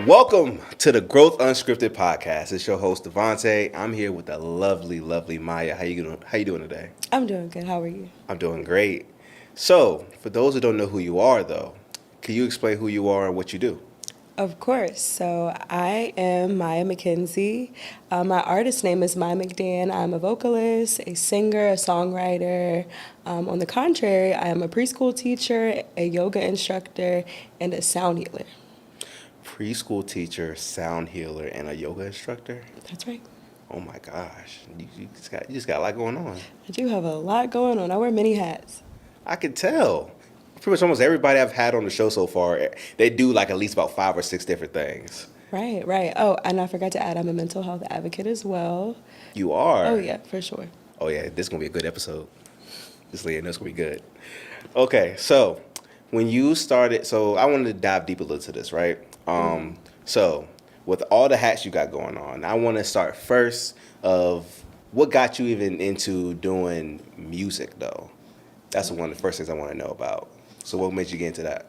Welcome to the Growth Unscripted Podcast. It's your host Devonnte. I'm here with the lovely Maiah. How you doing today? I'm doing good. How are you? I'm doing great. So, for those who don't know who you are, though, can you explain who you are and what you do? Of course. So I am Maiah McKenzie. My artist name is Maiah McDan. I'm a vocalist, a singer, a songwriter. On the contrary, I am a preschool teacher, a yoga instructor, and a sound healer. Preschool teacher, sound healer, and a yoga instructor? That's right. Oh my gosh. You just got a lot going on. I do have a lot going on. I wear many hats. I could tell. Pretty much almost everybody I've had on the show so far, they do like at least about 5 or 6 different things. Right. Oh, and I forgot to add, I'm a mental health advocate as well. You are? Oh, yeah, for sure. Oh, yeah, this is going to be a good episode. This is going to be good. Okay, so when you started, so I wanted to dive deep a little to this, right? So with all the hats you got going on, I want to start first of what got you even into doing music, though? That's one of the first things I want to know about. So what made you get into that?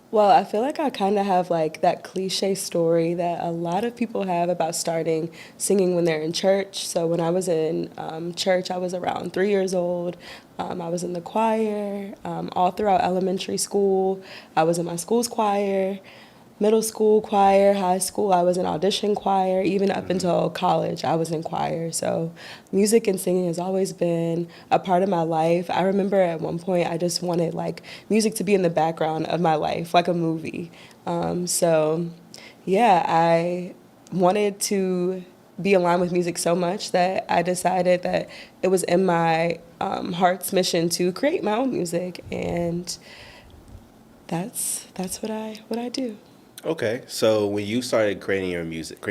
Well, I feel like I kind of have like that cliche story that a lot of people have about starting singing when they're in church. So when I was in church, I was around 3 years old. I was in the choir all throughout elementary school. I was in my school's choir, middle school choir, high school. I was in audition choir. Even up until college, I was in choir. So music and singing has always been a part of my life. I remember at one point I just wanted like music to be in the background of my life, like a movie. I wanted to be aligned with music so much that I decided that it was in my heart's mission to create my own music, and that's what I do. Okay, so when you started creating your own music,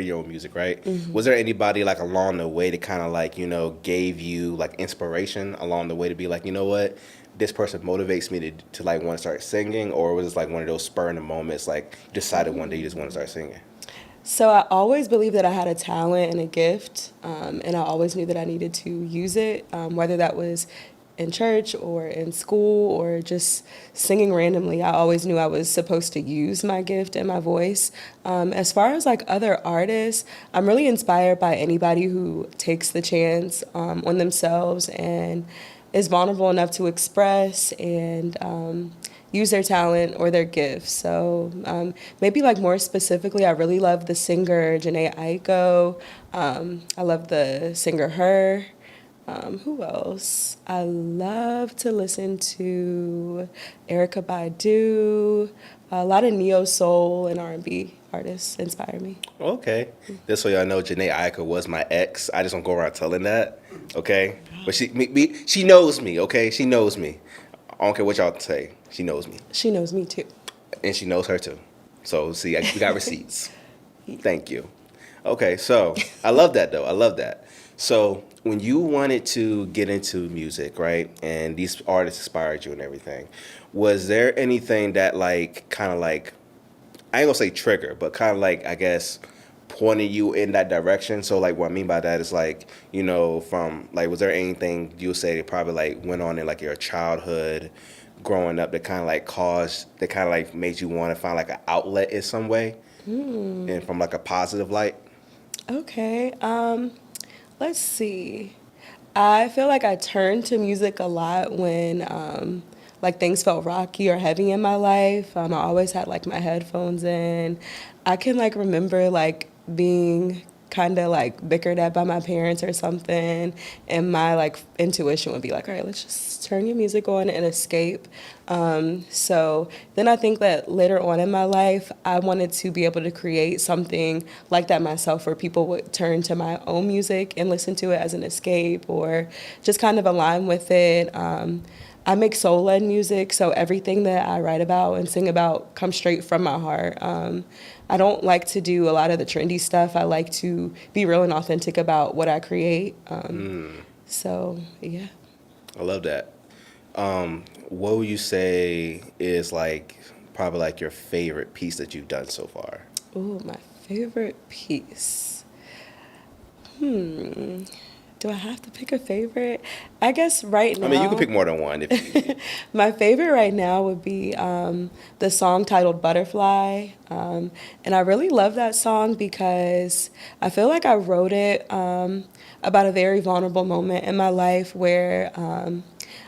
right? Mm-hmm. Was there anybody like along the way that kind of like, gave you like inspiration along the way to be like, you know what, this person motivates me to like want to start singing? Or was it like one of those spur in the moments, like you decided one day you just want to start singing? So I always believed that I had a talent and a gift, and I always knew that I needed to use it, whether that was in church or in school or just singing randomly. I always knew I was supposed to use my gift and my voice. As far as like other artists, I'm really inspired by anybody who takes the chance on themselves and is vulnerable enough to express and use their talent or their gifts. So maybe like more specifically, I really love the singer Jhené Aiko. I love the singer Her. Who else? I love to listen to Erykah Badu. A lot of neo soul and R&B artists inspire me. Okay, just so y'all know, Jhené Aiko was my ex. I just don't go around telling that, okay? But she knows me, okay? She knows me. I don't care what y'all say. She knows me. She knows me too. And she knows her too. So see, we got receipts. Thank you. Okay, so I love that though. I love that. So when you wanted to get into music, right, and these artists inspired you and everything, was there anything that like kind of like, I ain't gonna say trigger, but kind of like, I guess, pointed you in that direction? So like what I mean by that is like, from like, was there anything you would say that probably like went on in like your childhood growing up that kind of like made you want to find like an outlet in some way and from like a positive light? Okay. Let's see. I feel like I turned to music a lot when like things felt rocky or heavy in my life. I always had like my headphones in. I can like remember like being kind of like bickered at by my parents or something, and my like intuition would be like, all right, let's just turn your music on and escape. So then I think that later on in my life, I wanted to be able to create something like that myself, where people would turn to my own music and listen to it as an escape or just kind of align with it. I make soul-led music, so everything that I write about and sing about comes straight from my heart. I don't like to do a lot of the trendy stuff. I like to be real and authentic about what I create. So, yeah. I love that. What would you say is like probably like your favorite piece that you've done so far? Ooh, my favorite piece. Do I have to pick a favorite? I guess right now. I mean, you can pick more than one if you. My favorite right now would be the song titled Butterfly. And I really love that song because I feel like I wrote it about a very vulnerable moment in my life where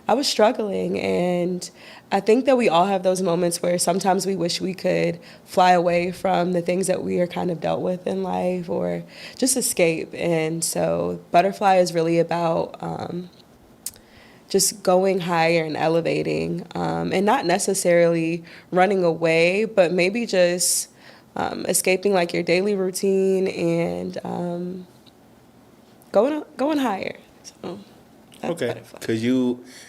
I was struggling. And I think that we all have those moments where sometimes we wish we could fly away from the things that we are kind of dealt with in life or just escape. And so Butterfly is really about just going higher and elevating and not necessarily running away, but maybe just escaping like your daily routine and going higher. So that's Okay. Butterfly.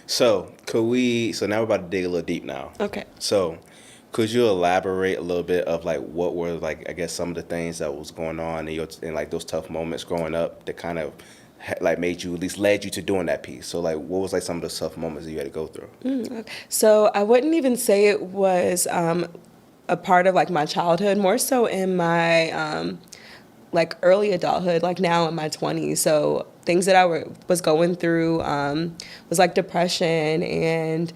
So now we're about to dig a little deep now. Okay. So could you elaborate a little bit of like what were like, I guess, some of the things that was going on in like those tough moments growing up that kind of like made you, at least led you to doing that piece? So like what was like some of the tough moments that you had to go through? Okay. So I wouldn't even say it was a part of like my childhood, more so in my like early adulthood, like now in my 20s. So things that I was going through was like depression and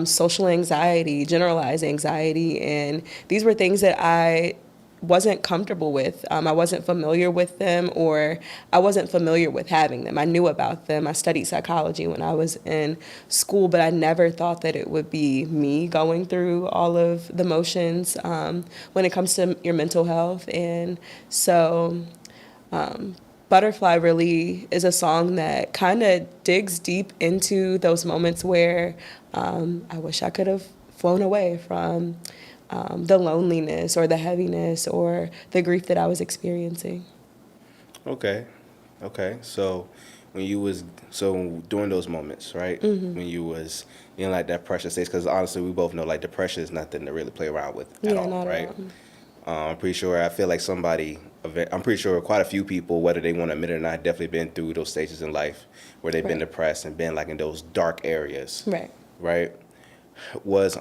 social anxiety, generalized anxiety. And these were things that I wasn't comfortable with. I wasn't familiar with them, or I wasn't familiar with having them. I knew about them. I studied psychology when I was in school, but I never thought that it would be me going through all of the motions when it comes to your mental health. And so Butterfly really is a song that kind of digs deep into those moments where I wish I could have flown away from the loneliness or the heaviness or the grief that I was experiencing. Okay. So during those moments, right? Mm-hmm. When you was in like that pressure stage, because honestly, we both know like depression is nothing to really play around with at all, Not right? at all. I'm pretty sure. I feel like I'm pretty sure quite a few people, whether they want to admit it or not, definitely been through those stages in life where they've been Right. depressed and been like in those dark areas, Right. right? Was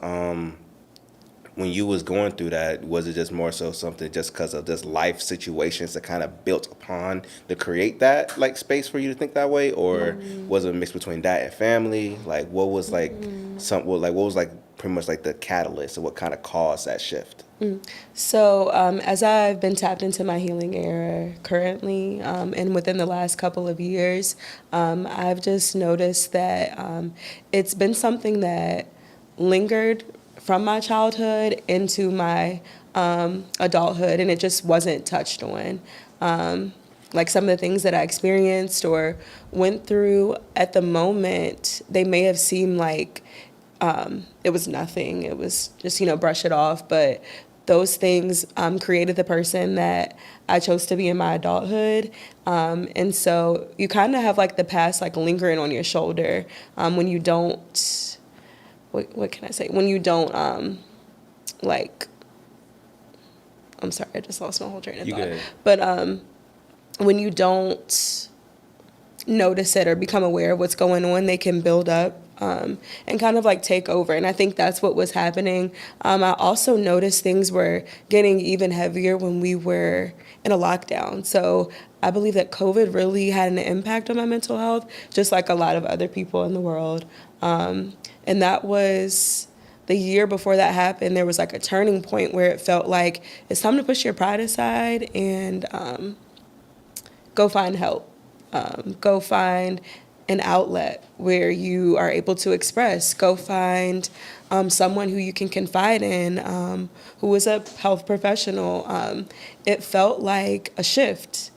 when you was going through that, was it just more so something just because of just life situations that kind of built upon to create that like space for you to think that way, or was it a mix between that and family? Like what was like what was like pretty much like the catalyst, or what kind of caused that shift? So as I've been tapped into my healing era currently, and within the last couple of years, I've just noticed that it's been something that lingered from my childhood into my adulthood, and it just wasn't touched on. Like some of the things that I experienced or went through at the moment, they may have seemed like it was nothing. It was just, brush it off. But those things created the person that I chose to be in my adulthood. And so you kind of have like the past like lingering on your shoulder when you don't, what can I say? When you don't like, I'm sorry, I just lost my whole train of thought. Good. But when you don't notice it or become aware of what's going on, they can build up and kind of like take over. And I think that's what was happening. I also noticed things were getting even heavier when we were in a lockdown. So I believe that COVID really had an impact on my mental health, just like a lot of other people in the world. And that was the year before that happened. There was like a turning point where it felt like it's time to push your pride aside and go find help. Go find an outlet where you are able to express. Go find someone who you can confide in, who is a health professional. It felt like a shift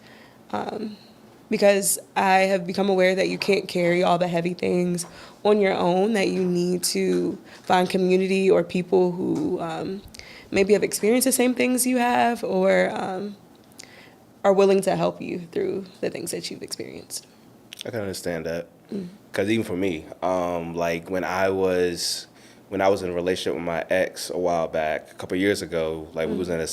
because I have become aware that you can't carry all the heavy things on your own, that you need to find community or people who maybe have experienced the same things you have or are willing to help you through the things that you've experienced. I can understand that, because even for me, like when I was in a relationship with my ex a while back, a couple of years ago, like we was in a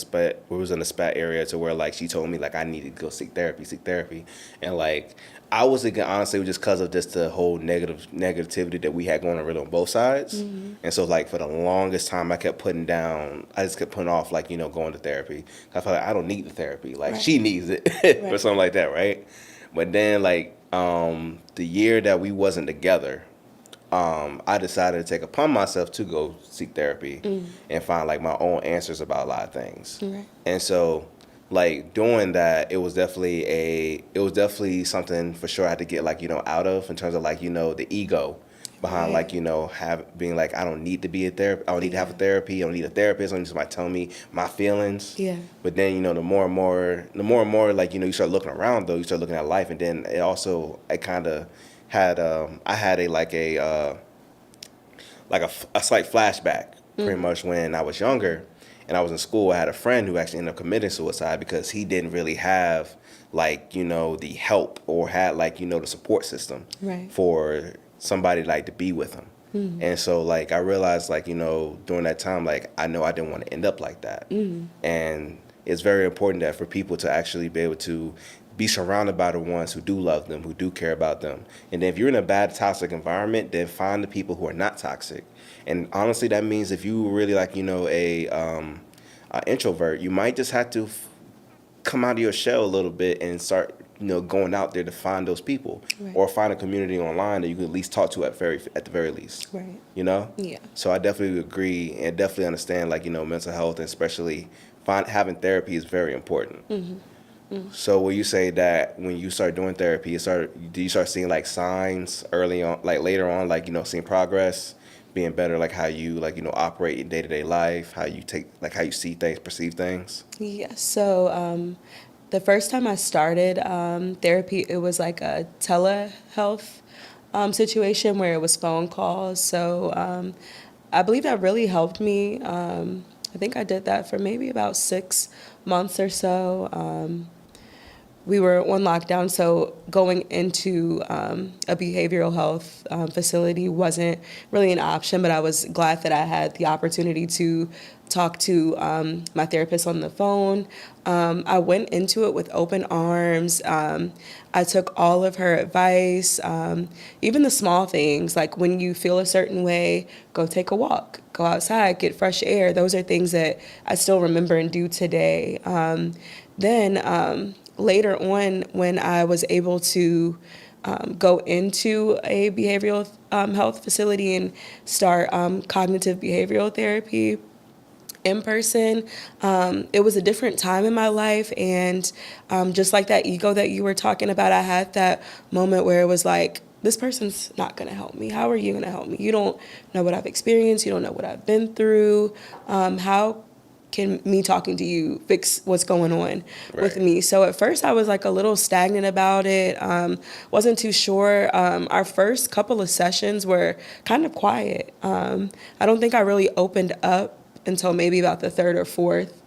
spat area to where like she told me like I needed to go seek therapy, and like I was thinking honestly just because of just the whole negativity that we had going on really on both sides, and so like for the longest time I just kept putting off like going to therapy. I felt like I don't need the therapy, like Right. she needs it or something like that, right? But then like the year that we wasn't together, I decided to take upon myself to go seek therapy and find like my own answers about a lot of things. Right. And so like doing that, it was definitely something for sure I had to get like, out of, in terms of like, the ego behind Right. like, being like, I don't need to be a therapist. I don't need to have a therapy. I don't need a therapist. I don't need somebody telling me my feelings. Yeah. But then, the more and more, like, you start looking around though, you start looking at life. And then I kind of had, I had a slight flashback pretty much when I was younger and I was in school. I had a friend who actually ended up committing suicide because he didn't really have like, the help or had like, the support system Right. for somebody like to be with him. And so like I realized like, during that time, like I know I didn't want to end up like that. And it's very important that for people to actually be able to be surrounded by the ones who do love them, who do care about them. And then if you're in a bad, toxic environment, then find the people who are not toxic. And honestly, that means if you really like, a introvert, you might just have to come out of your shell a little bit and start, going out there to find those people. Right. Or find a community online that you can at least talk to at the very least. Right. Yeah. So I definitely agree and definitely understand like, mental health, and especially having therapy is very important. So will you say that when you start doing therapy, do you start seeing like signs early on, like later on, like, seeing progress, being better, like how you like, operate in day-to-day life, how you see things, perceive things? Yeah. So the first time I started therapy, it was like a telehealth situation where it was phone calls. So I believe that really helped me. I think I did that for maybe about 6 months or so. We were on lockdown, so going into a behavioral health facility wasn't really an option, but I was glad that I had the opportunity to talk to my therapist on the phone. I went into it with open arms. I took all of her advice, even the small things, like when you feel a certain way, go take a walk, go outside, get fresh air. Those are things that I still remember and do today. Then later on, when I was able to go into a behavioral health facility and start cognitive behavioral therapy in person, it was a different time in my life. And just like that ego that you were talking about, I had that moment where it was like, this person's not going to help me. How are you going to help me? You don't know what I've experienced. You don't know what I've been through. How can me talking to you fix what's going on with me? So at first I was like a little stagnant about it. Wasn't too sure. Our first couple of sessions were kind of quiet. I don't think I really opened up until maybe about the third or fourth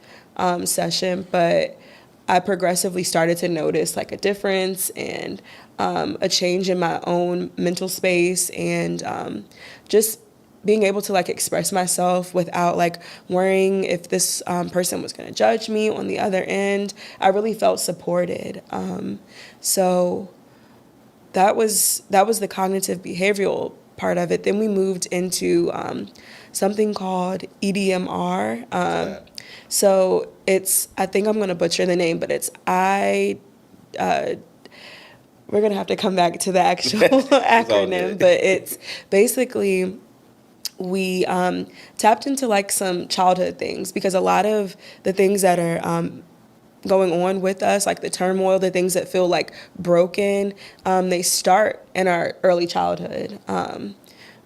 session, but I progressively started to notice like a difference and a change in my own mental space, and just being able to like express myself without like worrying if this person was going to judge me on the other end. I really felt supported. So that was the cognitive behavioral part of it. Then we moved into something called EDMR. So it's, I think I'm going to butcher the name, but it's we're going to have to come back to the actual acronym, but it's basically, we tapped into like some childhood things, because a lot of the things that are going on with us, like the turmoil, the things that feel like broken, they start in our early childhood.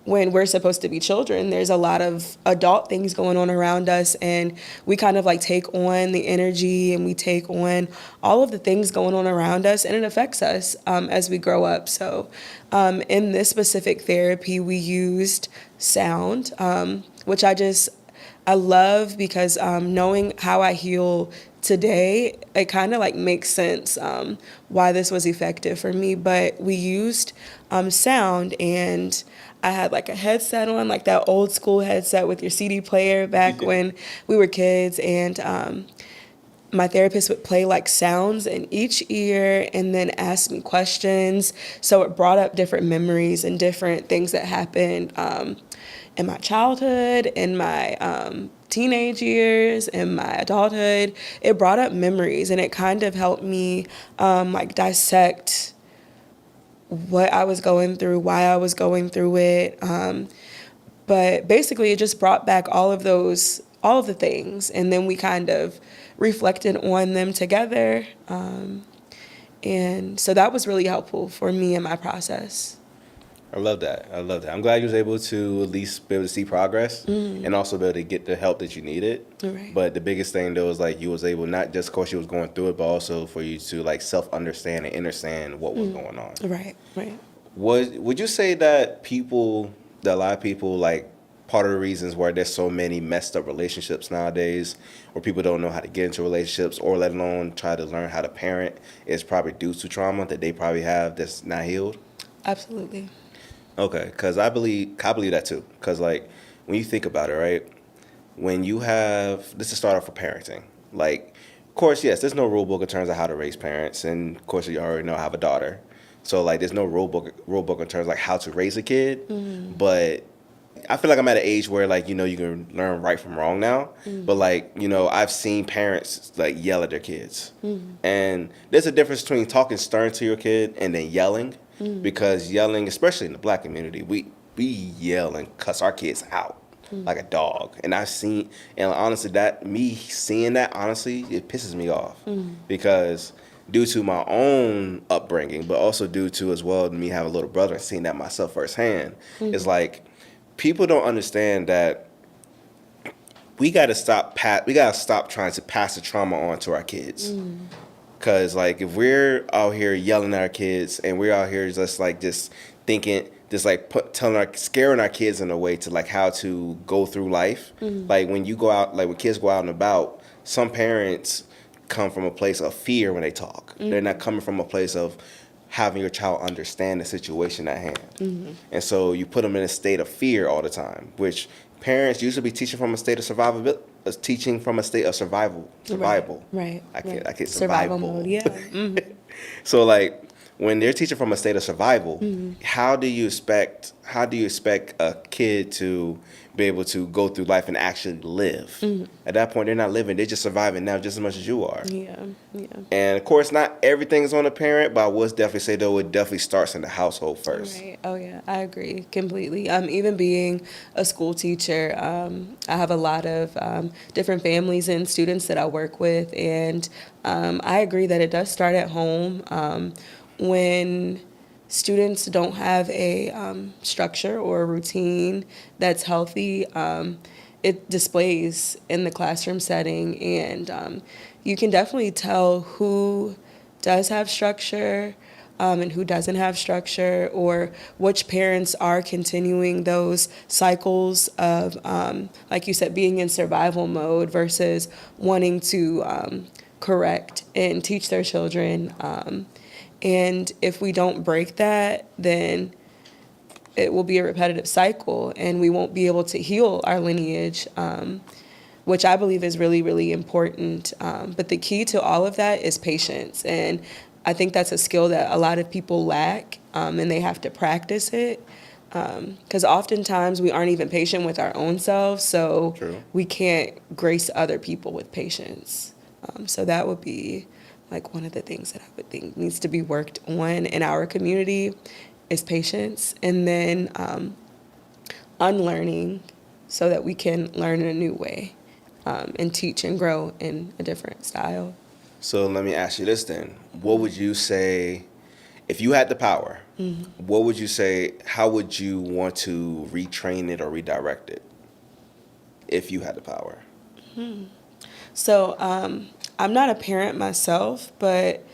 When we're supposed to be children, there's a lot of adult things going on around us, and we kind of like take on the energy and we take on all of the things going on around us, and it affects us as we grow up. So in this specific therapy, we used sound, which I love, because knowing how I heal today, it kind of like makes sense why this was effective for me. But we used sound, and I had like a headset on, like that old school headset with your CD player back when we were kids, and my therapist would play like sounds in each ear and then ask me questions. So it brought up different memories and different things that happened in my childhood, in my teenage years and my adulthood, it brought up memories, and it kind of helped me like dissect what I was going through, why I was going through it. But basically, it just brought back all of the things, and then we kind of reflected on them together. And so that was really helpful for me in my process. I love that. I'm glad you was able to at least be able to see progress and also be able to get the help that you needed. Right. But the biggest thing though is like you was able, not just of course you was going through it, but also for you to like self-understand and understand what was going on. Right. Would you say that a lot of people, like part of the reasons why there's so many messed up relationships nowadays, or people don't know how to get into relationships, or let alone try to learn how to parent, is probably due to trauma that they probably have that's not healed? Absolutely. Okay, because I believe that too. Because like when you think about it, right, when you have, this is start off with parenting. Like, of course, yes, there's no rule book in terms of how to raise parents, and of course you already know I have a daughter, so like there's no rule book in terms of like how to raise a kid. But I feel like I'm at an age where like you can learn right from wrong now. But like I've seen parents like yell at their kids, and there's a difference between talking stern to your kid and then yelling. Because yelling, especially in the Black community, we yell and cuss our kids out like a dog. And honestly, seeing that, honestly, it pisses me off. Because due to my own upbringing, but also due to as well me having a little brother and seeing that myself firsthand, it's like people don't understand that we gotta stop trying to pass the trauma on to our kids. Because, like, if we're out here yelling at our kids and we're out here just thinking, scaring our kids in a way to, like, how to go through life. Like, when kids go out and about, some parents come from a place of fear when they talk. They're not coming from a place of having your child understand the situation at hand. And so you put them in a state of fear all the time, which parents usually be teaching from a state of survival. Right. I can't survival mode. Yeah. So like when they're teaching from a state of survival, how do you expect a kid to be able to go through life and actually live? At that point, they're not living; they're just surviving now, just as much as you are. Yeah. And of course, not everything is on the parent, but I would definitely say though it definitely starts in the household first. Right. Oh yeah, I agree completely. Even being a school teacher, I have a lot of different families and students that I work with, and I agree that it does start at home. When students don't have a structure or a routine that's healthy, it displays in the classroom setting, and you can definitely tell who does have structure and who doesn't have structure, or which parents are continuing those cycles of, like you said, being in survival mode versus wanting to correct and teach their children. And if we don't break that, then it will be a repetitive cycle and we won't be able to heal our lineage, which I believe is really, really important. But the key to all of that is patience. And I think that's a skill that a lot of people lack, and they have to practice it. Because oftentimes we aren't even patient with our own selves, so True. We can't grace other people with patience. So that would be like one of the things that I would think needs to be worked on in our community is patience, and then unlearning so that we can learn in a new way and teach and grow in a different style. So let me ask you this then. What would you say, if you had the power, what would you say, how would you want to retrain it or redirect it if you had the power? So I'm not a parent myself, but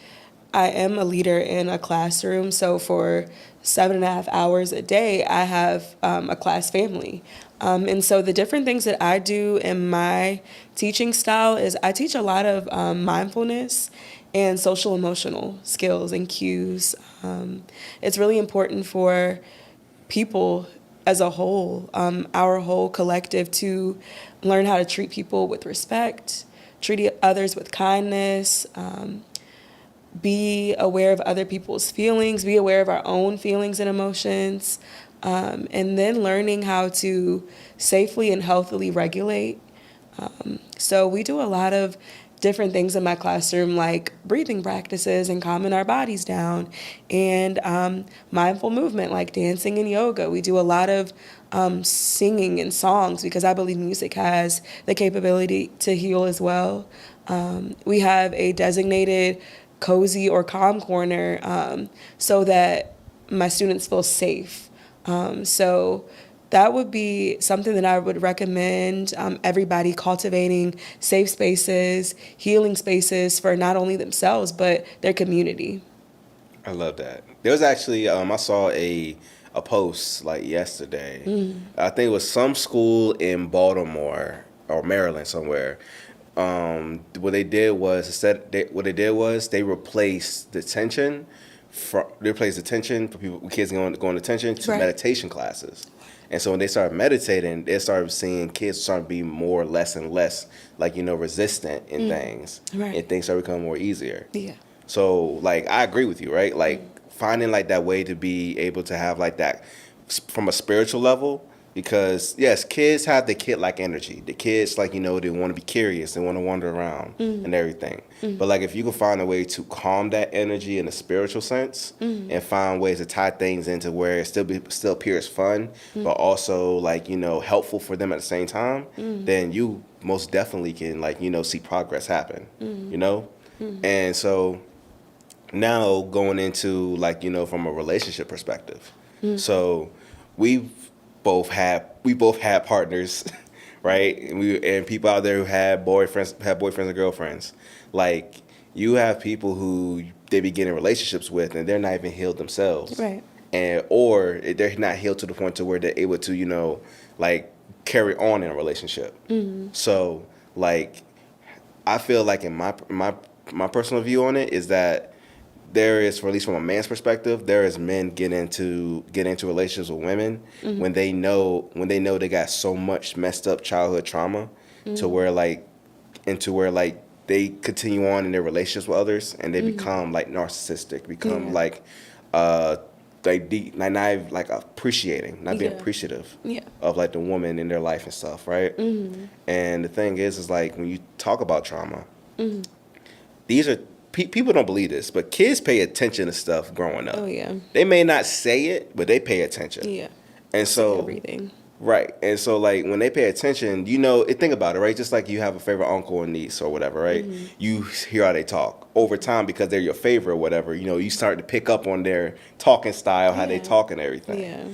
I am a leader in a classroom. So for 7.5 hours a day, I have a class family. And so the different things that I do in my teaching style is I teach a lot of mindfulness and social emotional skills and cues. It's really important for people as a whole, our whole collective, to learn how to treat people with respect, treat others with kindness, be aware of other people's feelings, be aware of our own feelings and emotions, and then learning how to safely and healthily regulate So we do a lot of different things in my classroom, like breathing practices and calming our bodies down, and mindful movement, like dancing and yoga. We do a lot of singing and songs because I believe music has the capability to heal as well. We have a designated cozy or calm corner so that my students feel safe. So that would be something that I would recommend everybody cultivating safe spaces, healing spaces for not only themselves, but their community. I love that. There was actually, I saw a post like yesterday. I think it was some school in Baltimore or Maryland somewhere. What they did was they replaced detention for people, kids going to detention to Right. meditation classes. And so when they started meditating, they started seeing kids start being more less and less resistant in things, Right. and things start becoming more easier. Yeah. So like I agree with you, right? Like finding like that way to be able to have like that from a spiritual level, because yes, kids have the kid-like energy. The kids they want to be curious, they want to wander around and everything. But like if you can find a way to calm that energy in a spiritual sense and find ways to tie things into where it still appears fun, but also helpful for them at the same time, then you most definitely can see progress happen. And so now going into from a relationship perspective. So we both had partners, right? And people out there who had boyfriends and girlfriends. Like you have people who they begin in relationships with and they're not even healed themselves. Right. Or they're not healed to the point to where they're able to, carry on in a relationship. So I feel like in my personal view on it is that there is, for at least from a man's perspective, there is men get into relationships with women when they know they got so much messed up childhood trauma to where they continue on in their relationships with others and they become narcissistic, become not being appreciative of the woman in their life and stuff, right? And the thing is when you talk about trauma, these are people don't believe this, but kids pay attention to stuff growing up. Oh yeah. They may not say it, but they pay attention. Yeah. And so Everything. right, and so when they pay attention, think about it, right? Just like you have a favorite uncle or niece or whatever, right? You hear how they talk over time because they're your favorite or whatever. You start to pick up on their talking style, how they talk and everything. Yeah.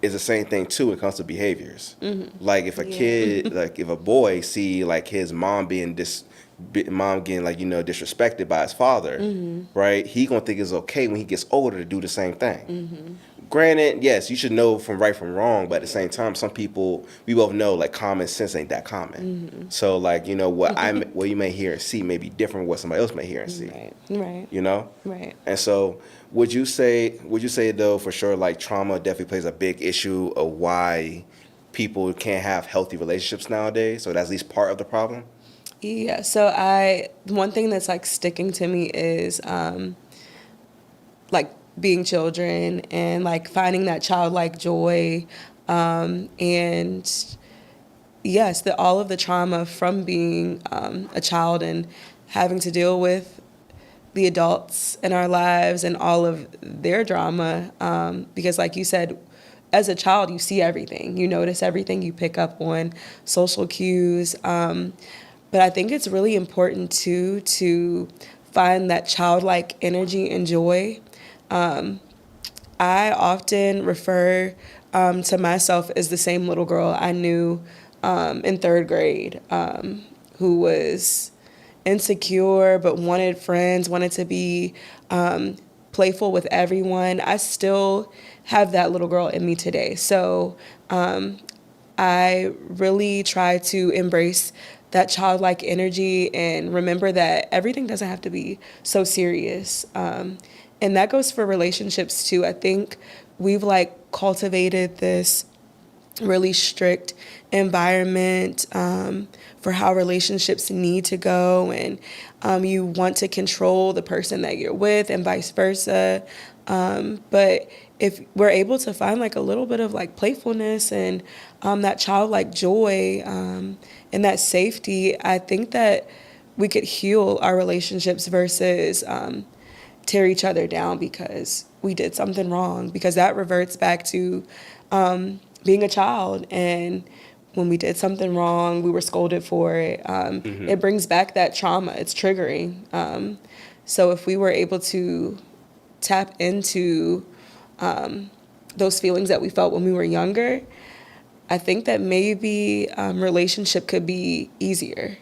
It's the same thing too when it comes to behaviors. Like if a kid, if a boy see his mom getting disrespected by his father, right? He gonna think it's okay when he gets older to do the same thing. Granted, yes, you should know from right from wrong, but at the same time, some people we both know common sense ain't that common. So what you may hear and see may be different from what somebody else may hear and see. Right. Right. And so would you say though for sure trauma definitely plays a big issue of why people can't have healthy relationships nowadays? So that's at least part of the problem. Yeah, so one thing that's sticking to me is being children and finding that childlike joy, and yes, all of the trauma from being a child and having to deal with the adults in our lives and all of their drama, because like you said, as a child you see everything, you notice everything, you pick up on social cues. But I think it's really important too to find that childlike energy and joy. I often refer to myself as the same little girl I knew in third grade, who was insecure but wanted friends, wanted to be playful with everyone. I still have that little girl in me today. So I really try to embrace that childlike energy and remember that everything doesn't have to be so serious. And that goes for relationships too. I think we've cultivated this really strict environment for how relationships need to go, and you want to control the person that you're with and vice versa. But if we're able to find like a little bit of like playfulness and that childlike joy and that safety, I think that we could heal our relationships versus tear each other down because we did something wrong, because that reverts back to being a child. And when we did something wrong, we were scolded for it. It brings back that trauma. It's triggering. So if we were able to tap into those feelings that we felt when we were younger, I think that maybe relationship could be easier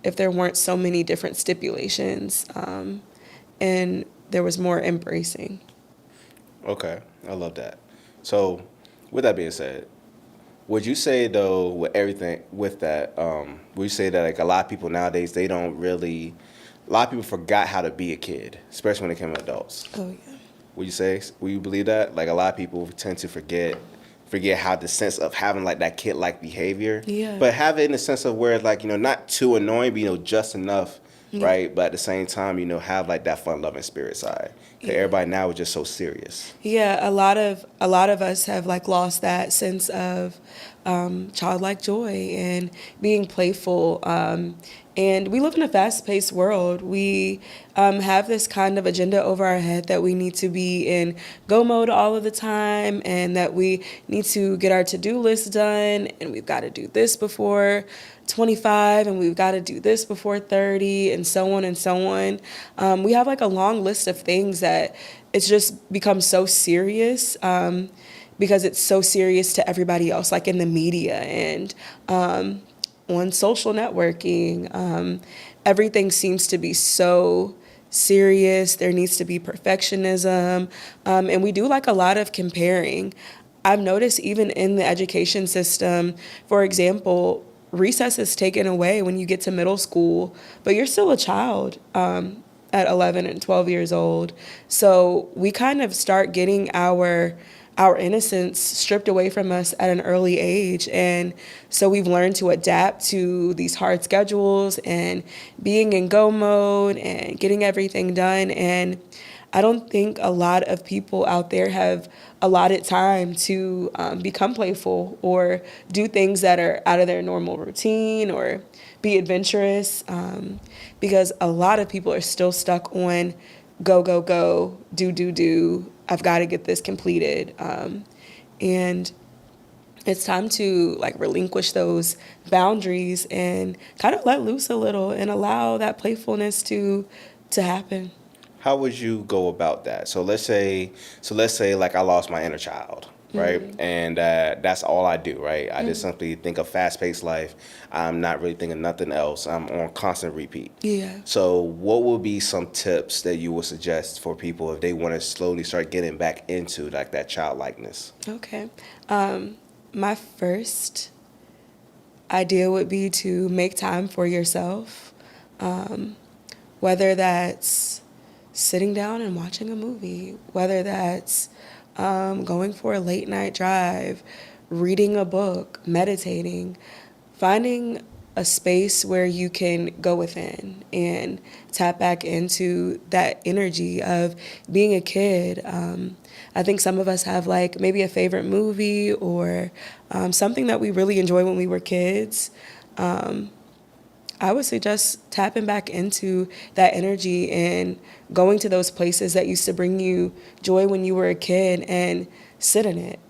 if there weren't so many different stipulations and there was more embracing. Okay, I love that. So, with that being said, would you say though, with everything with that, would you say that like a lot of people nowadays, they don't really, a lot of people forgot how to be a kid, especially when it came to adults? Oh yeah. Would you believe that? Like a lot of people tend to forget how the sense of having like that kid-like behavior, but have it in the sense of where like, not too annoying, but just enough, right? But at the same time, have like that fun-loving spirit side. Because everybody now is just so serious. Yeah, a lot of us have like lost that sense of childlike joy and being playful. And we live in a fast-paced world. We have this kind of agenda over our head that we need to be in go mode all of the time, and that we need to get our to-do list done, and we've got to do this before 25, and we've got to do this before 30, and so on and so on. We have like a long list of things that it's just become so serious because it's so serious to everybody else, like in the media and on social networking. Everything seems to be so serious. There needs to be perfectionism. And we do like a lot of comparing. I've noticed even in the education system, for example, recess is taken away when you get to middle school, but you're still a child at 11 and 12 years old. So we kind of start getting our innocence stripped away from us at an early age. And so we've learned to adapt to these hard schedules and being in go mode and getting everything done. And I don't think a lot of people out there have allotted time to become playful or do things that are out of their normal routine or be adventurous, because a lot of people are still stuck on go, go, go, do. I've got to get this completed. And it's time to like relinquish those boundaries and kind of let loose a little and allow that playfulness to happen. How would you go about that? So let's say like I lost my inner child, right? Mm-hmm. And that's all I do, right? I just simply think of fast-paced life. I'm not really thinking nothing else. I'm on constant repeat. Yeah. So what would be some tips that you would suggest for people if they want to slowly start getting back into like that childlikeness? Okay. My first idea would be to make time for yourself, whether that's sitting down and watching a movie, whether that's going for a late night drive, reading a book, meditating, finding a space where you can go within and tap back into that energy of being a kid. I think some of us have like maybe a favorite movie or something that we really enjoyed when we were kids. I would suggest tapping back into that energy and going to those places that used to bring you joy when you were a kid and sit in it.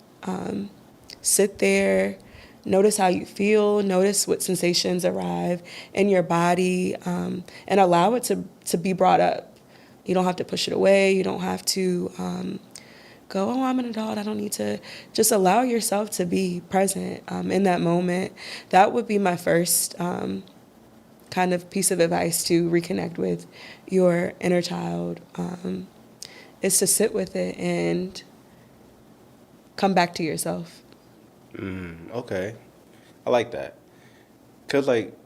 Sit there, notice how you feel, notice what sensations arrive in your body, and allow it to be brought up. You don't have to push it away. You don't have to go, oh, I'm an adult, I don't need to. Just allow yourself to be present in that moment. That would be my first kind of piece of advice to reconnect with your inner child, is to sit with it and come back to yourself. Okay. I like that. Because, like,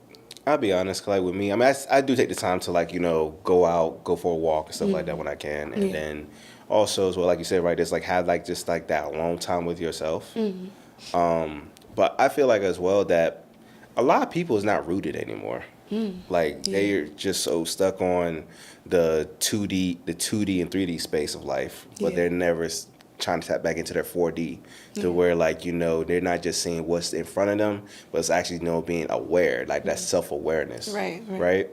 I'll be honest, like, with me, I mean, I do take the time to, like, go out, go for a walk and stuff like that when I can. And then also, as well, like you said, right, just, like, have, like, just, like, that alone time with yourself. But I feel like, as well, that a lot of people is not rooted anymore. Like they're just so stuck on the 2D and 3D space of life, but they're never trying to tap back into their 4D to where, like, you know, they're not just seeing what's in front of them, but it's actually, you know, being aware, like that self-awareness. Right.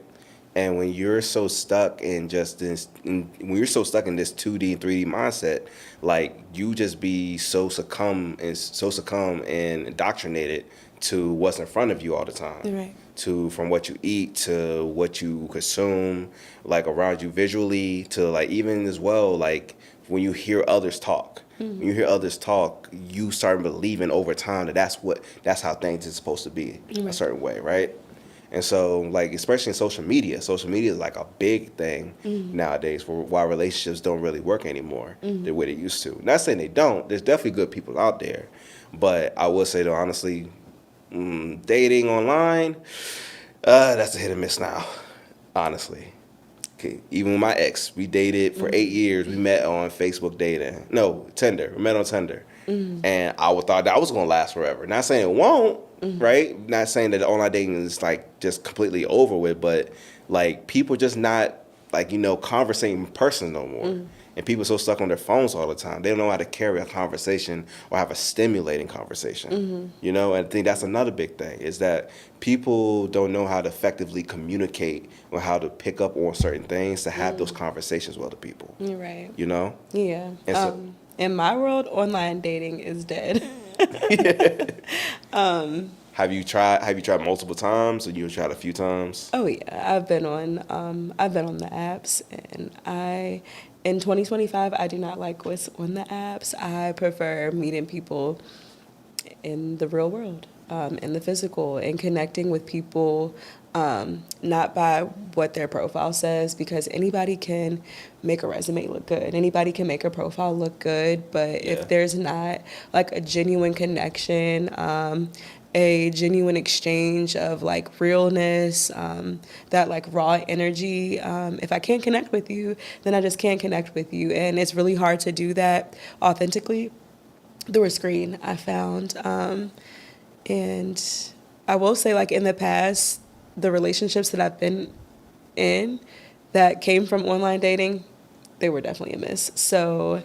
And when you're so stuck in just this, when you're so stuck in this 2D and 3D mindset, like you just be so succumb and indoctrinated to what's in front of you all the time. To from what you eat to what you consume, like around you visually, to like even as well, like when you hear others talk. When you hear others talk, you start believing over time that that's how things are supposed to be a certain way, right? And so, like, especially in social media is like a big thing nowadays for why relationships don't really work anymore the way they used to. Not saying they don't. There's definitely good people out there. But I would say, though, honestly, dating online, that's a hit and miss now, honestly. Okay. Even with my ex, we dated for 8 years. We met on Facebook dating. No, Tinder. We met on Tinder. And I thought that was going to last forever. Not saying it won't. Right? Not saying that online dating is like just completely over with, but like people just not like, you know, conversing in person no more. And people so stuck on their phones all the time. They don't know how to carry a conversation or have a stimulating conversation. You know, and I think that's another big thing is that people don't know how to effectively communicate or how to pick up on certain things to have those conversations with other people. Right. You know? Yeah. And so, in my world, online dating is dead. Have you tried multiple times, or you tried a few times? Oh yeah, I've been on the apps, and in 2025 I do not like what's on the apps. I prefer meeting people in the real world, in the physical, and connecting with people, not by what their profile says, because anybody can make a resume look good. Anybody can make a profile look good, but if there's not like a genuine connection, a genuine exchange of like realness, that like raw energy, if I can't connect with you, then I just can't connect with you. And it's really hard to do that authentically through a screen, I found. And I will say, like, in the past, the relationships that I've been in that came from online dating, they were definitely a miss. So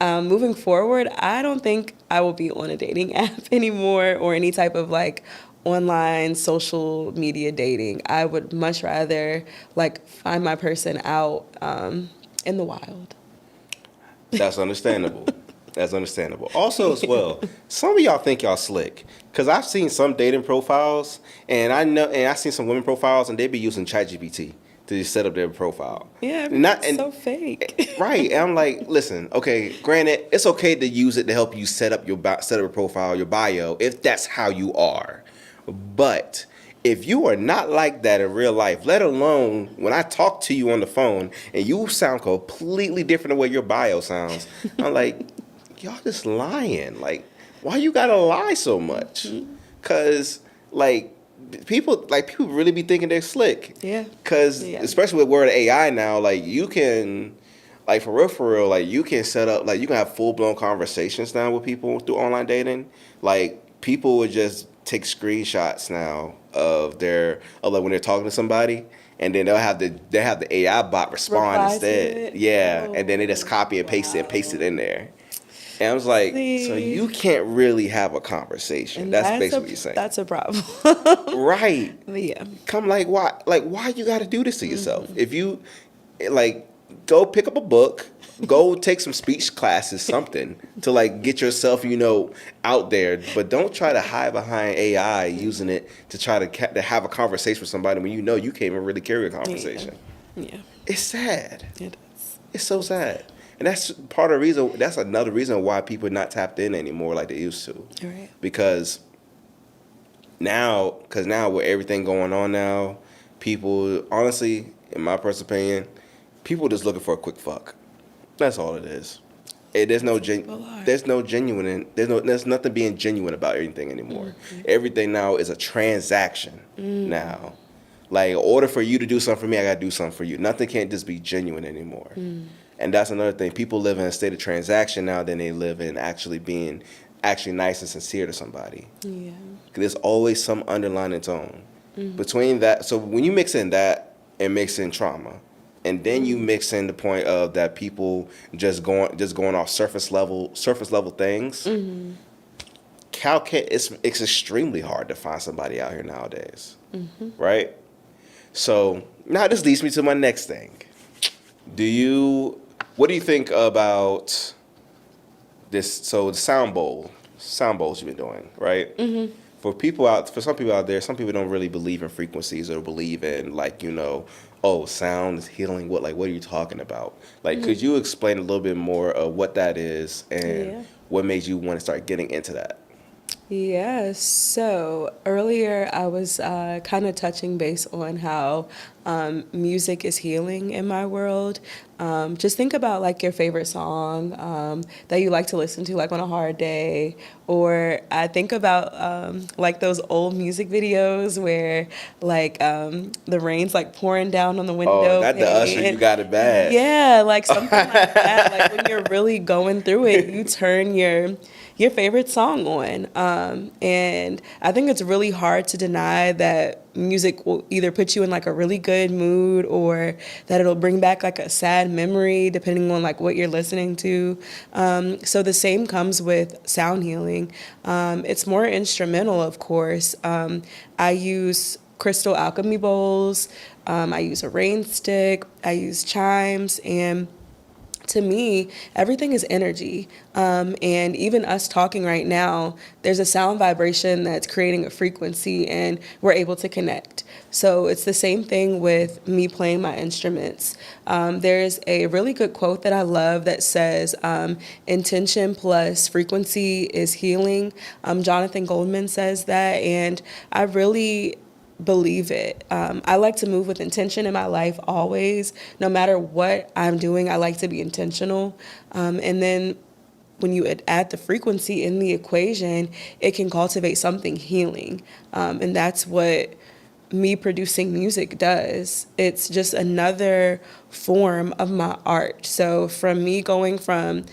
moving forward, I don't think I will be on a dating app anymore or any type of like online social media dating. I would much rather like find my person out in the wild. That's understandable. That's understandable. Also, as well, some of y'all think y'all slick, because I've seen some dating profiles, and I've seen some women profiles, and they be using ChatGPT to just set up their profile. Yeah, so fake. Right, and I'm like, listen, okay, granted, it's okay to use it to help you set up a profile, your bio, if that's how you are, but if you are not like that in real life, let alone when I talk to you on the phone and you sound completely different the way your bio sounds, I'm like, y'all just lying. Like, why you gotta lie so much? Cause like people really be thinking they're slick. Yeah. Cause especially with word AI now, like you can, like for real, like you can set up, like you can have full blown conversations now with people through online dating. Like people would just take screenshots now of like when they're talking to somebody, and then they have the AI bot respond instead. Yeah, and then they just copy and paste it in there. And I was like, so you can't really have a conversation. And that's basically what you're saying. That's a problem. Right. Yeah. Come why you got to do this to yourself? If you, like, go pick up a book, go take some speech classes, something to like get yourself, you know, out there. But don't try to hide behind AI using it to try to have a conversation with somebody when you know you can't even really carry a conversation. Yeah. It's sad. It is. It's so sad. And that's part of the reason. That's another reason why people are not tapped in anymore like they used to. Right. Because now with everything going on now, people, honestly, in my personal opinion, people just looking for a quick fuck. That's all it is. There's nothing being genuine about anything anymore. Everything now is a transaction now. Like, in order for you to do something for me, I gotta do something for you. Nothing can't just be genuine anymore. And that's another thing. People live in a state of transaction now than they live in actually being nice and sincere to somebody. Yeah. There's always some underlying tone. Between that, so when you mix in that and mix in trauma, and then you mix in the point of that people just going off surface level things, it's extremely hard to find somebody out here nowadays, right? So now this leads me to my next thing. What do you think about this? So the sound bowls you've been doing, right? For some people out there, some people don't really believe in frequencies or believe in sound is healing. What are you talking about? Could you explain a little bit more of what that is and what made you want to start getting into that? Yeah, so earlier I was kind of touching base on how music is healing in my world. Just think about your favorite song that you like to listen to on a hard day. Or I think about those old music videos where the rain's pouring down on the window. Oh, not the Usher, You Got It Bad. Yeah, something like that. When you're really going through it, you turn your favorite song on. And I think it's really hard to deny that music will either put you in a really good mood or that it'll bring back a sad memory depending on what you're listening to. So the same comes with sound healing. It's more instrumental, of course. I use crystal alchemy bowls. I use a rain stick. I use chimes, and to me, everything is energy. And even us talking right now, there's a sound vibration that's creating a frequency and we're able to connect. So it's the same thing with me playing my instruments. There's a really good quote that I love that says, intention plus frequency is healing. Jonathan Goldman says that, and I really believe it. I like to move with intention in my life always. No matter what I'm doing, I like to be intentional. And then when you add the frequency in the equation, it can cultivate something healing. And that's what me producing music does. It's just another form of my art. So from me going from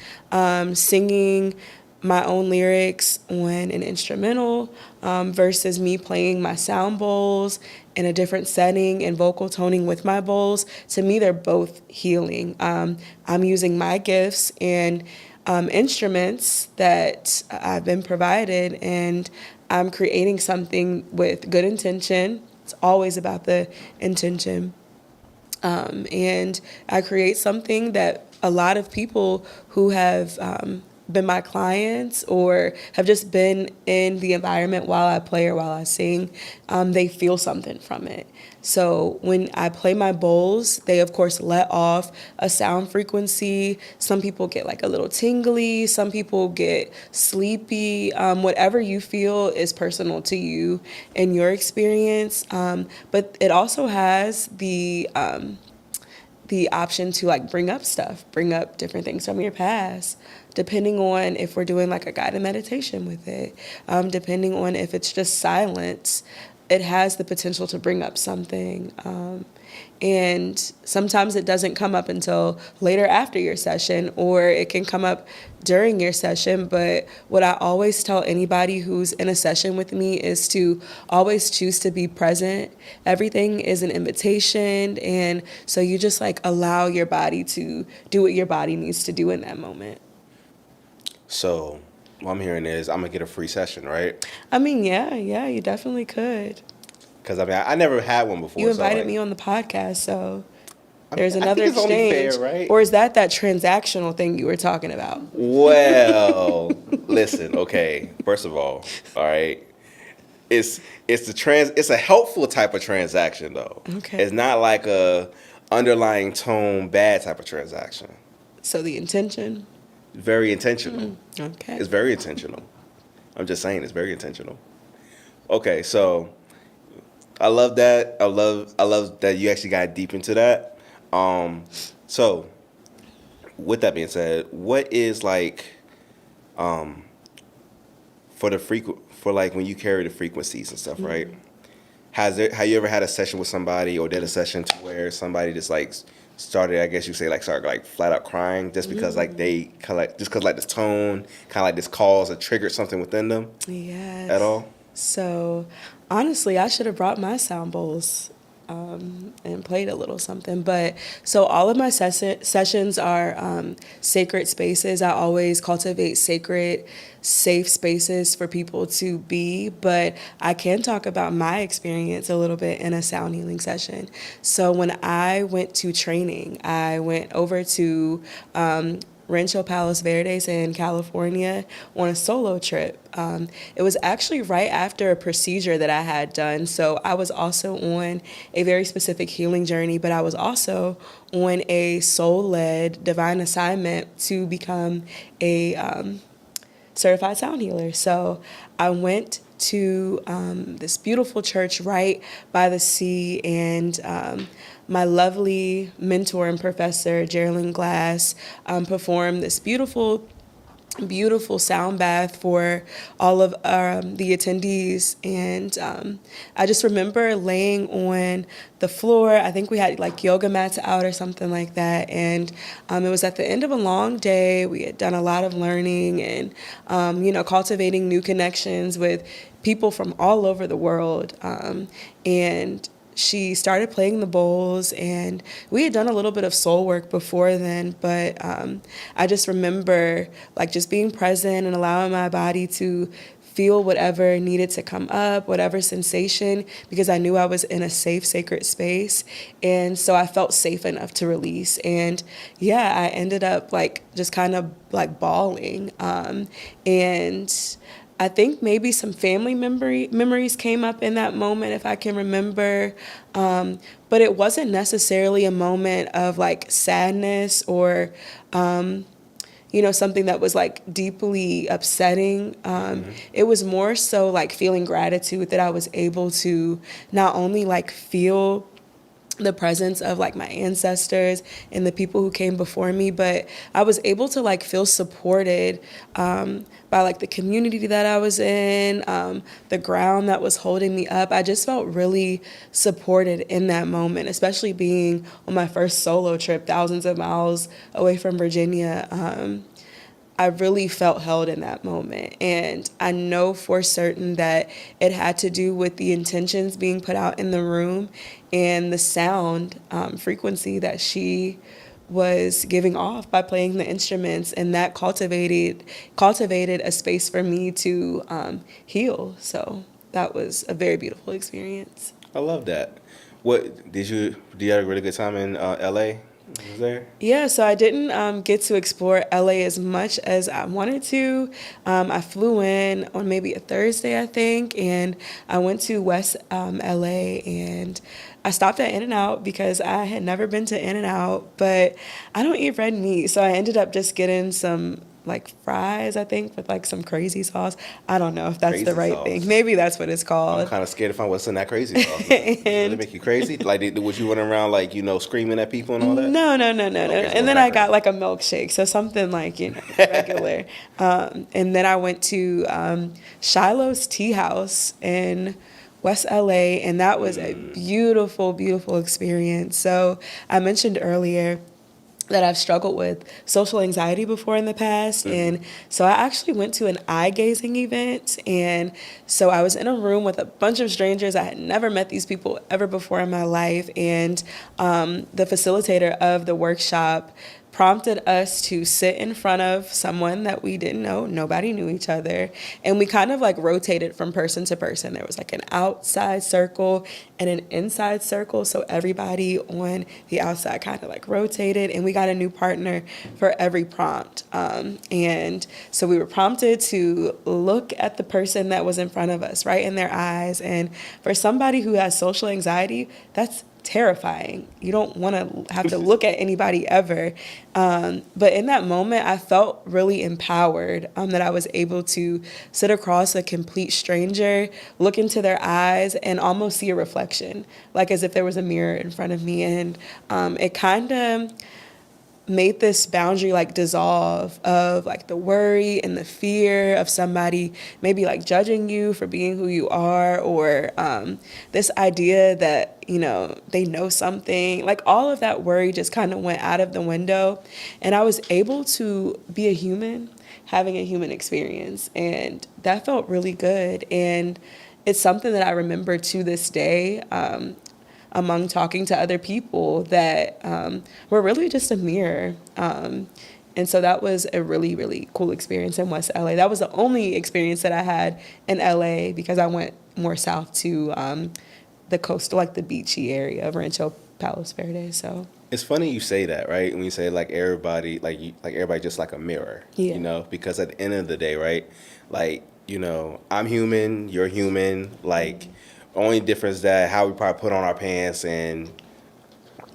singing my own lyrics on an instrumental versus me playing my sound bowls in a different setting and vocal toning with my bowls, to me, they're both healing. I'm using my gifts and instruments that I've been provided, and I'm creating something with good intention. It's always about the intention. And I create something that a lot of people who have been my clients or have just been in the environment while I play or while I sing, they feel something from it. So when I play my bowls, they of course let off a sound frequency. Some people get a little tingly, some people get sleepy. Whatever you feel is personal to you and your experience. But it also has the option to bring up different things from your past, depending on if we're doing a guided meditation with it, depending on if it's just silence. It has the potential to bring up something. And sometimes it doesn't come up until later after your session, or it can come up during your session. But what I always tell anybody who's in a session with me is to always choose to be present. Everything is an invitation. And so you just allow your body to do what your body needs to do in that moment. So what I'm hearing is I'm going to get a free session, right? I mean, yeah, you definitely could. Because I never had one before. You invited me on the podcast, so there's I another think it's only exchange. fair, right? Or is that transactional thing you were talking about? Well, listen, okay. First of all right, it's a helpful type of transaction though. Okay. It's not like a underlying tone bad type of transaction. So the intention? Very intentional. Okay. It's very intentional. I'm just saying it's very intentional. Okay, so I love that. I love that you actually got deep into that. So with that being said, what is for when you carry the frequencies and stuff, right? Have you ever had a session with somebody or did a session to where somebody just started, I guess you say started flat out crying just because they just because this tone kind of this cause or triggered something within them? Yes. At all? So honestly, I should have brought my sound bowls and played a little something. But so all of my sessions are sacred spaces. I always cultivate sacred, safe spaces for people to be. But I can talk about my experience a little bit in a sound healing session. So when I went to training, I went over to Rancho Palos Verdes in California on a solo trip. It was actually right after a procedure that I had done. So I was also on a very specific healing journey, but I was also on a soul-led divine assignment to become a certified sound healer. So I went to this beautiful church right by the sea, and my lovely mentor and professor, Geraldine Glass, performed this beautiful sound bath for all of the attendees. And I just remember laying on the floor. I think we had like yoga mats out or something like that. And it was at the end of a long day. We had done a lot of learning and, cultivating new connections with people from all over the world. And she started playing the bowls, and we had done a little bit of soul work before then, but I just remember like just being present and allowing my body to feel whatever needed to come up, whatever sensation, because I knew I was in a safe, sacred space. And so I felt safe enough to release. And yeah, I ended up like just kind of like bawling. And I think maybe some family memories came up in that moment, if I can remember. But it wasn't necessarily a moment of like sadness or, something that was like deeply upsetting. It was more so like feeling gratitude that I was able to not only like feel the presence of like my ancestors and the people who came before me, but I was able to like feel supported by like the community that I was in, the ground that was holding me up. I just felt really supported in that moment, especially being on my first solo trip, thousands of miles away from Virginia. I really felt held in that moment. And I know for certain that it had to do with the intentions being put out in the room and the sound frequency that she was giving off by playing the instruments. And that cultivated a space for me to heal. So that was a very beautiful experience. I love that. Did you have a really good time in LA? Was there? Yeah, so I didn't get to explore LA as much as I wanted to. I flew in on maybe a Thursday, I think, and I went to West LA, and I stopped at In-N-Out because I had never been to In-N-Out, but I don't eat red meat, so I ended up just getting some like fries, I think, with like some crazy sauce. I don't know if that's Crazy the right sauce. thing. Maybe that's what it's called. I'm kind of scared to find what's in that crazy sauce. Did it make you crazy? Like, was you running around like, screaming at people and all that? No. Okay, And then I got like a milkshake, so something like, regular. And then I went to Shiloh's Tea House in West LA, and that was a beautiful, beautiful experience. So I mentioned earlier that I've struggled with social anxiety before in the past. And so I actually went to an eye gazing event. And so I was in a room with a bunch of strangers. I had never met these people ever before in my life. And the facilitator of the workshop prompted us to sit in front of someone that we didn't know. Nobody knew each other. And we kind of like rotated from person to person. There was like an outside circle and an inside circle. So everybody on the outside kind of like rotated, and we got a new partner for every prompt. And so we were prompted to look at the person that was in front of us, right in their eyes. And for somebody who has social anxiety, that's terrifying. You don't want to have to look at anybody ever. But in that moment, I felt really empowered that I was able to sit across a complete stranger, look into their eyes, and almost see a reflection, like as if there was a mirror in front of me. And it kind of made this boundary like dissolve of like the worry and the fear of somebody maybe like judging you for being who you are, or this idea that, you know, they know something. Like all of that worry just kind of went out of the window, and I was able to be a human having a human experience, and that felt really good. And it's something that I remember to this day, among talking to other people, that we're really just a mirror. And so that was a really, really cool experience in West LA. That was the only experience that I had in LA, because I went more south to the coastal, like the beachy area of Rancho Palos Verdes. So It's funny you say that, right? When you say like everybody, like everybody just like a mirror, Yeah. you know? Because at the end of the day, right? Like, you know, I'm human, you're human. Like, only difference that how we probably put on our pants, and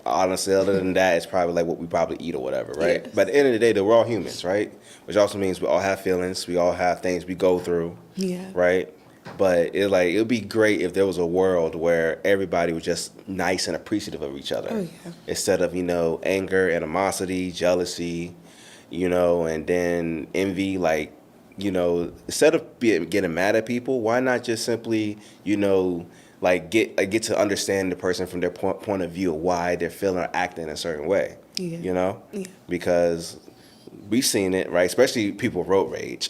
honestly, other than that, it's probably like what we probably eat or whatever, right? Yes. But at the end of the day, though, we're all humans, right? Which also means we all have feelings, we all have things we go through, yeah. right? But it would be great if there was a world where everybody was just nice and appreciative of each other, Oh, yeah. instead of, you know, anger, animosity, jealousy, you know, and then envy. Like, you know, instead of getting mad at people, why not just simply, you know, like get to understand the person from their point of view of why they're feeling or acting a certain way, Yeah. you know? Yeah. Because we've seen it, right? Especially people with road rage.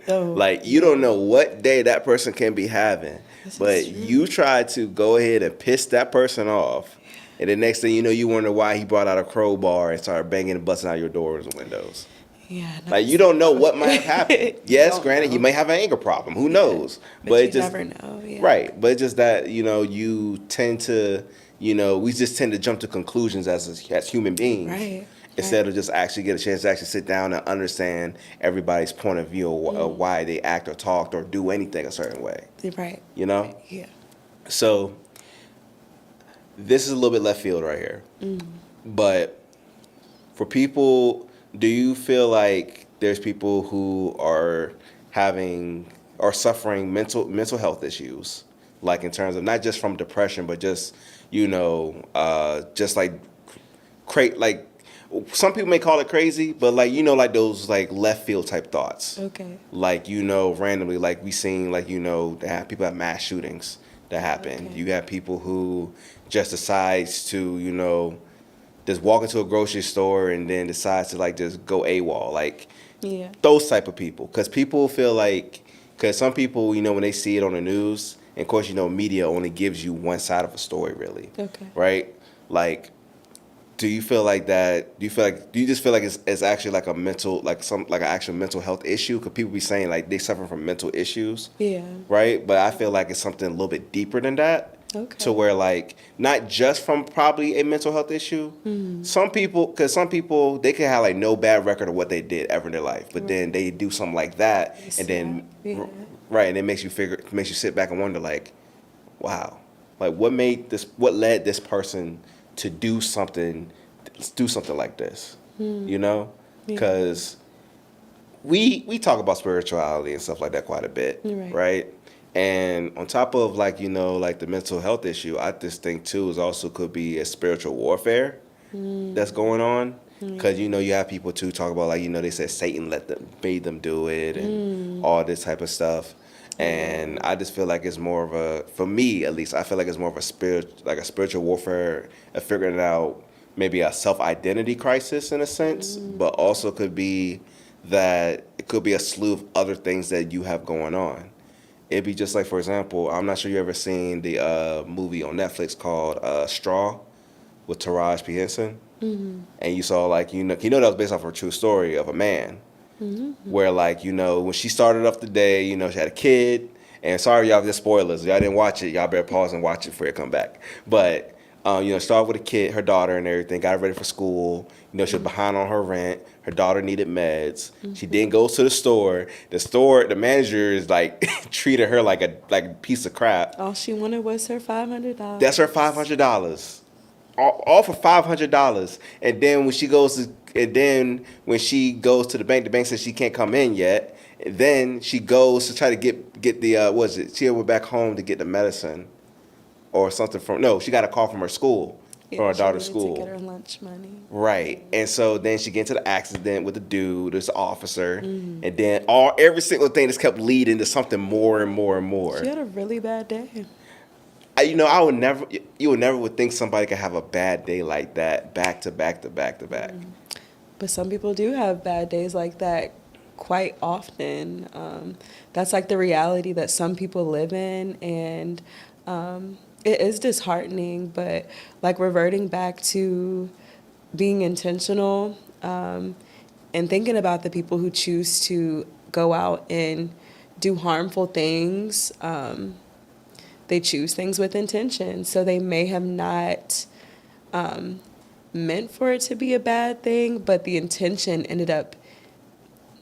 Oh. Like, you don't know what day that person can be having, This is but true. you try to go ahead and piss that person off, and the next thing you know, you wonder why he brought out a crowbar and started banging and busting out your doors and windows. Yeah. Like, you don't know what might have happened. Yes, don't granted, know. you may have an anger problem. Who knows? But you it just never know. Yeah. right. But it's just that, you know, you tend to, you know, we just tend to jump to conclusions as human beings. Right. Instead of just actually get a chance to actually sit down and understand everybody's point of view of why they act or talk or do anything a certain way. Right. You know? Yeah. So this is a little bit left field right here. But for people, do you feel like there's people who are suffering mental health issues, like in terms of not just from depression, but just, you know, just like some people may call it crazy, but like, you know, like those like left field type thoughts. Okay. Like, you know, randomly, like we seen, like, you know, people have mass shootings that happen. Okay. You have people who just decides to, you know, just walk into a grocery store and then decides to like just go AWOL, like Yeah. those type of people. Because people feel like, because some people, you know, when they see it on the news, and of course, you know, media only gives you one side of a story, really. Okay. Right? Like, do you feel like that? Do you just feel like it's actually like a mental, like an actual mental health issue? Because people be saying like they suffer from mental issues, Yeah. right? But I feel like it's something a little bit deeper than that. Okay. To where like not just from probably a mental health issue. Some people, they can have like no bad record of what they did ever in their life, but then they do something like that, and then Yeah. right, and it makes you sit back and wonder like, wow, like what led this person to do something like this, you know? Yeah. Because we talk about spirituality and stuff like that quite a bit, Right. right? And on top of like, you know, like the mental health issue, I just think too is also could be a spiritual warfare that's going on. Because, you know, you have people too talk about like, you know, they said Satan made them do it and all this type of stuff. And I just feel like it's more of a, for me at least, I feel like it's more of a spiritual warfare of figuring out maybe a self-identity crisis in a sense, but also could be that it could be a slew of other things that you have going on. It'd be just like, for example, I'm not sure you ever seen the movie on Netflix called Straw with Taraji P. Henson. And you saw like, you know that was based off of a true story of a man. Where like, you know, when she started off the day, you know, she had a kid. And sorry, y'all, just spoilers. Y'all didn't watch it. Y'all better pause and watch it before you come back. But, you know, started with a kid, her daughter and everything, got her ready for school. You know, she was behind on her rent. Her daughter needed meds. She then goes to the store. The manager is like, treated her like a piece of crap. All she wanted was her $500. That's her $500. All for $500. And then when she goes to the bank says she can't come in yet. And then she goes to try to get the she went back home to get the medicine or something she got a call from her school. Yeah, or her she daughter's needed school. to get her lunch money. Right. And so then she get into the accident with the dude, this officer, Mm-hmm. and then every single thing just kept leading to something more and more and more. She had a really bad day. I would never, you would never would think somebody could have a bad day like that, back to back to back to back. But some people do have bad days like that quite often. That's like the reality that some people live in, and it is disheartening. But like reverting back to being intentional and thinking about the people who choose to go out and do harmful things. They choose things with intention, so they may have not meant for it to be a bad thing, but the intention ended up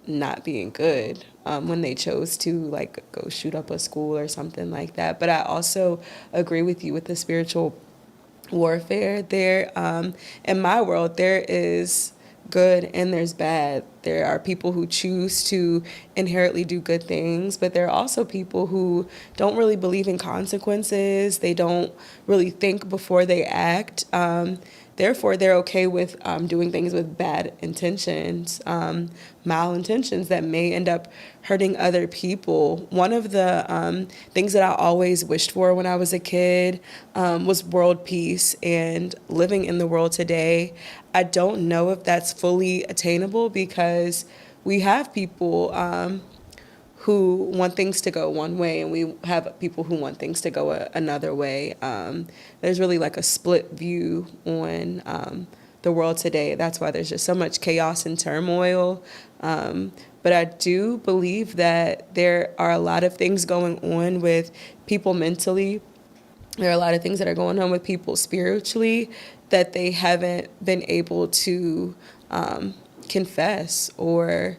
not being good when they chose to like go shoot up a school or something like that. But I also agree with you with the spiritual warfare. There, in my world, there is good and there's bad. There are people who choose to inherently do good things, but there are also people who don't really believe in consequences. They don't really think before they act. Therefore, they're okay with doing things with bad intentions, malintentions that may end up hurting other people. One of the things that I always wished for when I was a kid was world peace, and living in the world today, I don't know if that's fully attainable because we have people who want things to go one way, and we have people who want things to go another way. There's really like a split view on the world today. That's why there's just so much chaos and turmoil. But I do believe that there are a lot of things going on with people mentally. There are a lot of things that are going on with people spiritually that they haven't been able to confess or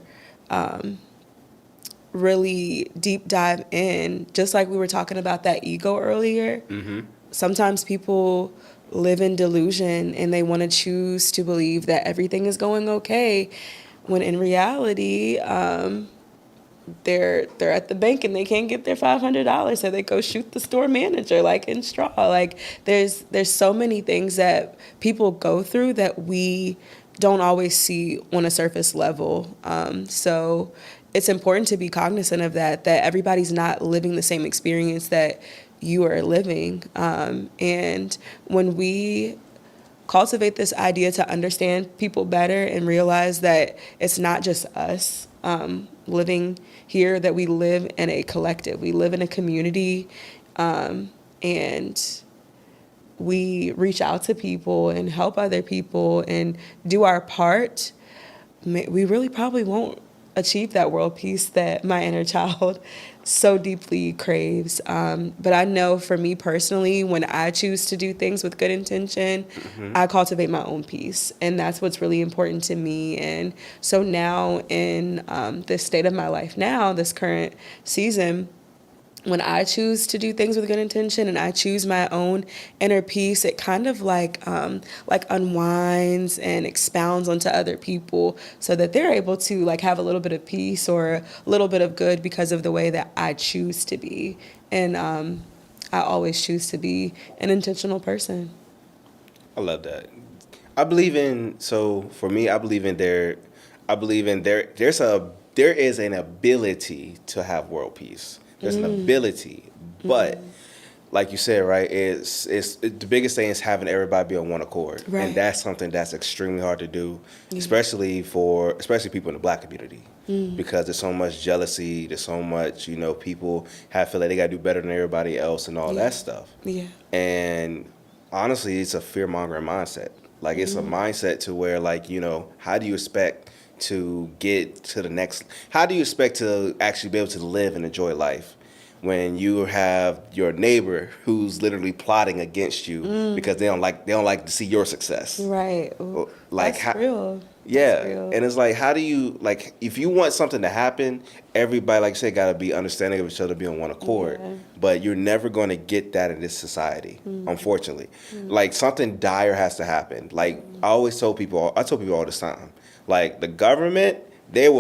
really deep dive in. Just like we were talking about that ego earlier. Mm-hmm. Sometimes people live in delusion and they want to choose to believe that everything is going okay, when in reality, they're at the bank and they can't get their $500, so they go shoot the store manager like in straw. Like there's so many things that people go through that we don't always see on a surface level. So it's important to be cognizant of that everybody's not living the same experience that you are living. And when we cultivate this idea to understand people better and realize that it's not just us living here, that we live in a collective, we live in a community, and we reach out to people and help other people and do our part, we really probably won't achieve that world peace that my inner child so deeply craves. But I know for me personally, when I choose to do things with good intention, mm-hmm. I cultivate my own peace. And that's what's really important to me. And so now in this state of my life now, this current season, when I choose to do things with good intention and I choose my own inner peace, it kind of like unwinds and expounds onto other people so that they're able to like have a little bit of peace or a little bit of good because of the way that I choose to be. And I always choose to be an intentional person. I love that. For me, I believe there is an ability to have world peace. There's an ability, but like you said, right, it's the biggest thing is having everybody be on one accord, right. And that's something that's extremely hard to do, especially people in the Black community, because there's so much jealousy, there's so much, people feel like they gotta do better than everybody else and all that stuff. Yeah. And honestly, it's a fear-mongering mindset. Like it's a mindset to where how do you expect to get to the next? How do you expect to actually be able to live and enjoy life when you have your neighbor who's literally plotting against you because they don't like to see your success? Right. Ooh, that's real. Yeah. That's real. And it's like, how do you if you want something to happen, everybody, like you said, gotta be understanding of each other, be on one accord. Yeah. But you're never going to get that in this society, unfortunately. Like something dire has to happen. Like I tell people all this time. Like the government, their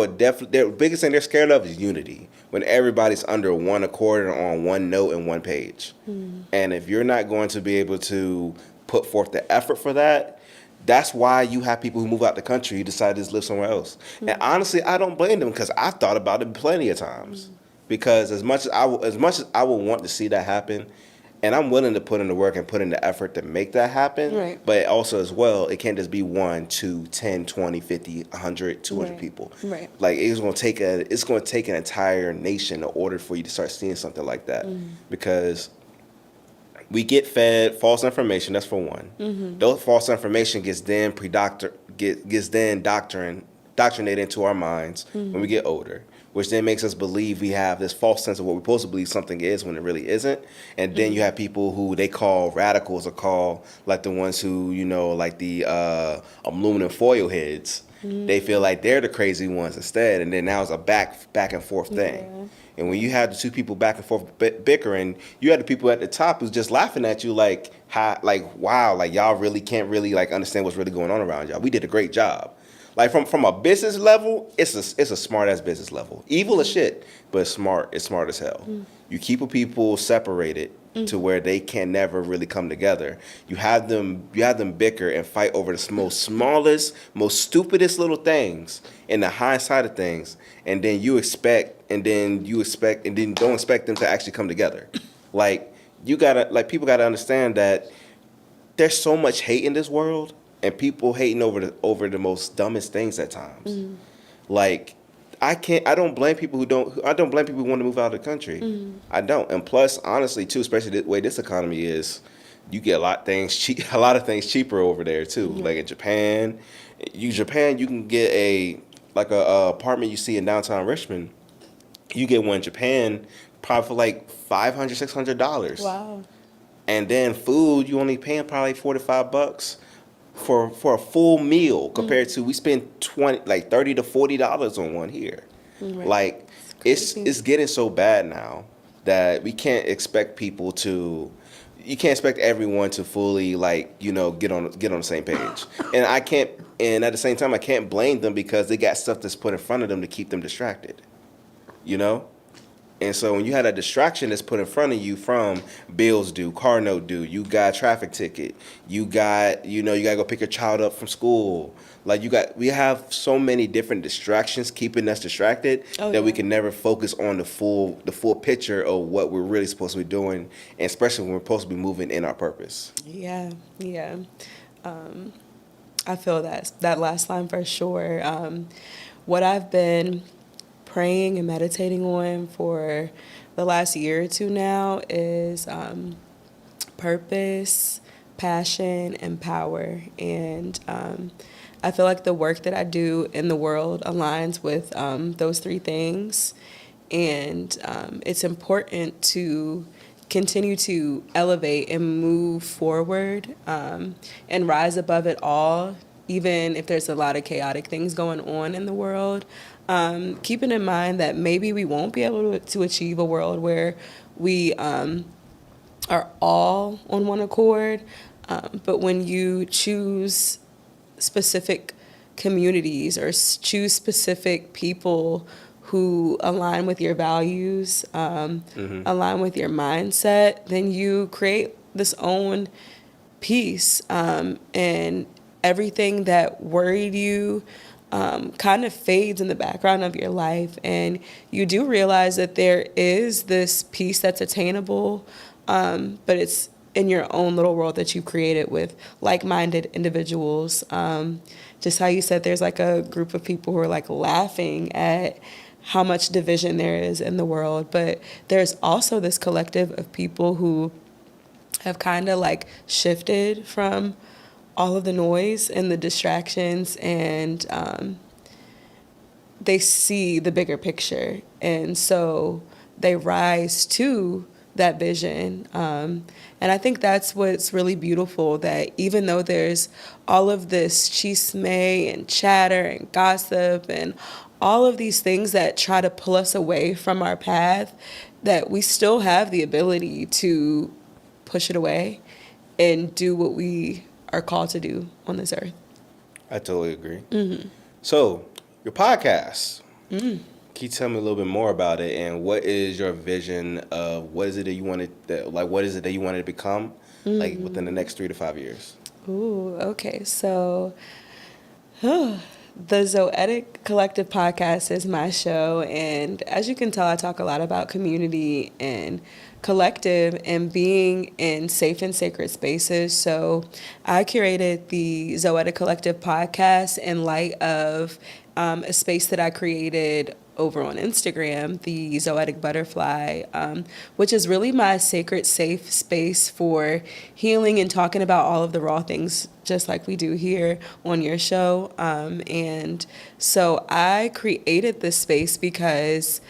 biggest thing they're scared of is unity. When everybody's under one accord and on one note and one page. And if you're not going to be able to put forth the effort for that, that's why you have people who move out the country who decide to just live somewhere else. And honestly, I don't blame them, because I've thought about it plenty of times. Because as much as I would want to see that happen, and I'm willing to put in the work and put in the effort to make that happen, Right. but also as well, it can't just be 1, 2, 10, 20, 50, 100, 200 Right. people. Right. Like it's going to take an entire nation in order for you to start seeing something like that. Because we get fed false information. That's for one. Those false information gets then indoctrinated into our minds when we get older, which then makes us believe we have this false sense of what we're supposed to believe something is when it really isn't. And then you have people who they call radicals, or call like the ones who, like the aluminum foil heads. They feel like they're the crazy ones instead. And then now it's a back and forth thing. Yeah. And when you have the two people back and forth bickering, you have the people at the top who's just laughing at you like, wow, like y'all really can't really like understand what's really going on around y'all. We did a great job. Like from a business level, it's a smart ass business level. Evil as shit, but it's smart as hell. You keep people separated to where they can never really come together. You have them bicker and fight over the most smallest, most stupidest little things in the hindsight of things, and then don't expect them to actually come together. Like people gotta understand that there's so much hate in this world, and people hating over the most dumbest things at times. Like I don't blame people who want to move out of the country. I don't. And plus, honestly, too, especially the way this economy is, you get a lot of things cheaper over there too. Like in Japan, you can get a apartment you see in downtown Richmond. You get one in Japan probably for like $500, $600. Wow. And then food, you only paying probably $45 for a full meal, compared to we spend $30 to $40 on one here. Right. Like it's getting so bad now that we can't expect you can't expect everyone to fully get on the same page. And at the same time I can't blame them, because they got stuff that's put in front of them to keep them distracted. And so when you had a distraction that's put in front of you, from bills due, car note due, you got a traffic ticket, you gotta go pick your child up from school. We have so many different distractions keeping us distracted that we can never focus on the full picture of what we're really supposed to be doing, and especially when we're supposed to be moving in our purpose. Yeah. I feel that last line for sure. What I've been praying and meditating on for the last year or two now is purpose, passion, and power. And I feel like the work that I do in the world aligns with those three things. And it's important to continue to elevate and move forward and rise above it all, even if there's a lot of chaotic things going on in the world. Keeping in mind that maybe we won't be able to achieve a world where we are all on one accord, but when you choose specific communities or choose specific people who align with your values, align with your mindset, then you create this own peace, and everything that worried you kind of fades in the background of your life, and you do realize that there is this peace that's attainable, but it's in your own little world that you've created with like-minded individuals. Just how you said there's like a group of people who are like laughing at how much division there is in the world, but there's also this collective of people who have kind of like shifted from all of the noise and the distractions, and they see the bigger picture, and so they rise to that vision. And I think that's what's really beautiful, that even though there's all of this chisme and chatter and gossip and all of these things that try to pull us away from our path, that we still have the ability to push it away and do what we are called to do on this earth. I totally agree. So, your podcast. Can you tell me a little bit more about it, and what is your vision of what is it that you wanted to become? like within the next 3 to 5 years? Ooh, okay. So, the Zoetic Collective Podcast is my show. And as you can tell, I talk a lot about community and collective and being in safe and sacred spaces. So I curated the Zoetic Collective Podcast in light of a space that I created over on Instagram, the Zoetic Butterfly, which is really my sacred, safe space for healing and talking about all of the raw things, just like we do here on your show. And so I created this space because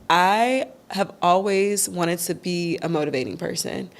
I have always wanted to be a motivating person.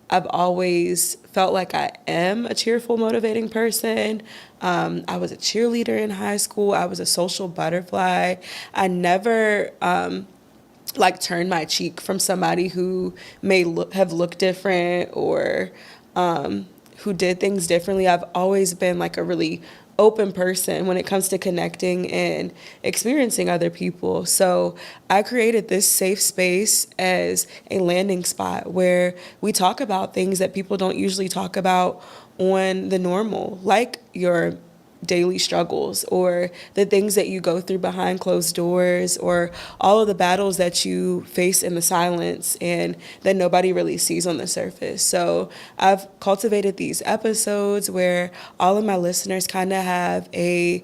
I've always felt like I am a cheerful, motivating person. I was a cheerleader in high school. I was a social butterfly. I never turned my cheek from somebody who may have looked different or who did things differently. I've always been like a really open person when it comes to connecting and experiencing other people. So I created this safe space as a landing spot where we talk about things that people don't usually talk about on the normal, like your daily struggles or the things that you go through behind closed doors or all of the battles that you face in the silence and that nobody really sees on the surface. So I've cultivated these episodes where all of my listeners kind of have a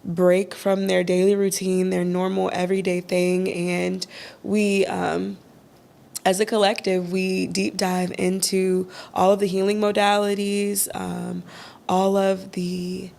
break from their daily routine, their normal everyday thing, and we as a collective, we deep dive into all of the healing modalities, all of the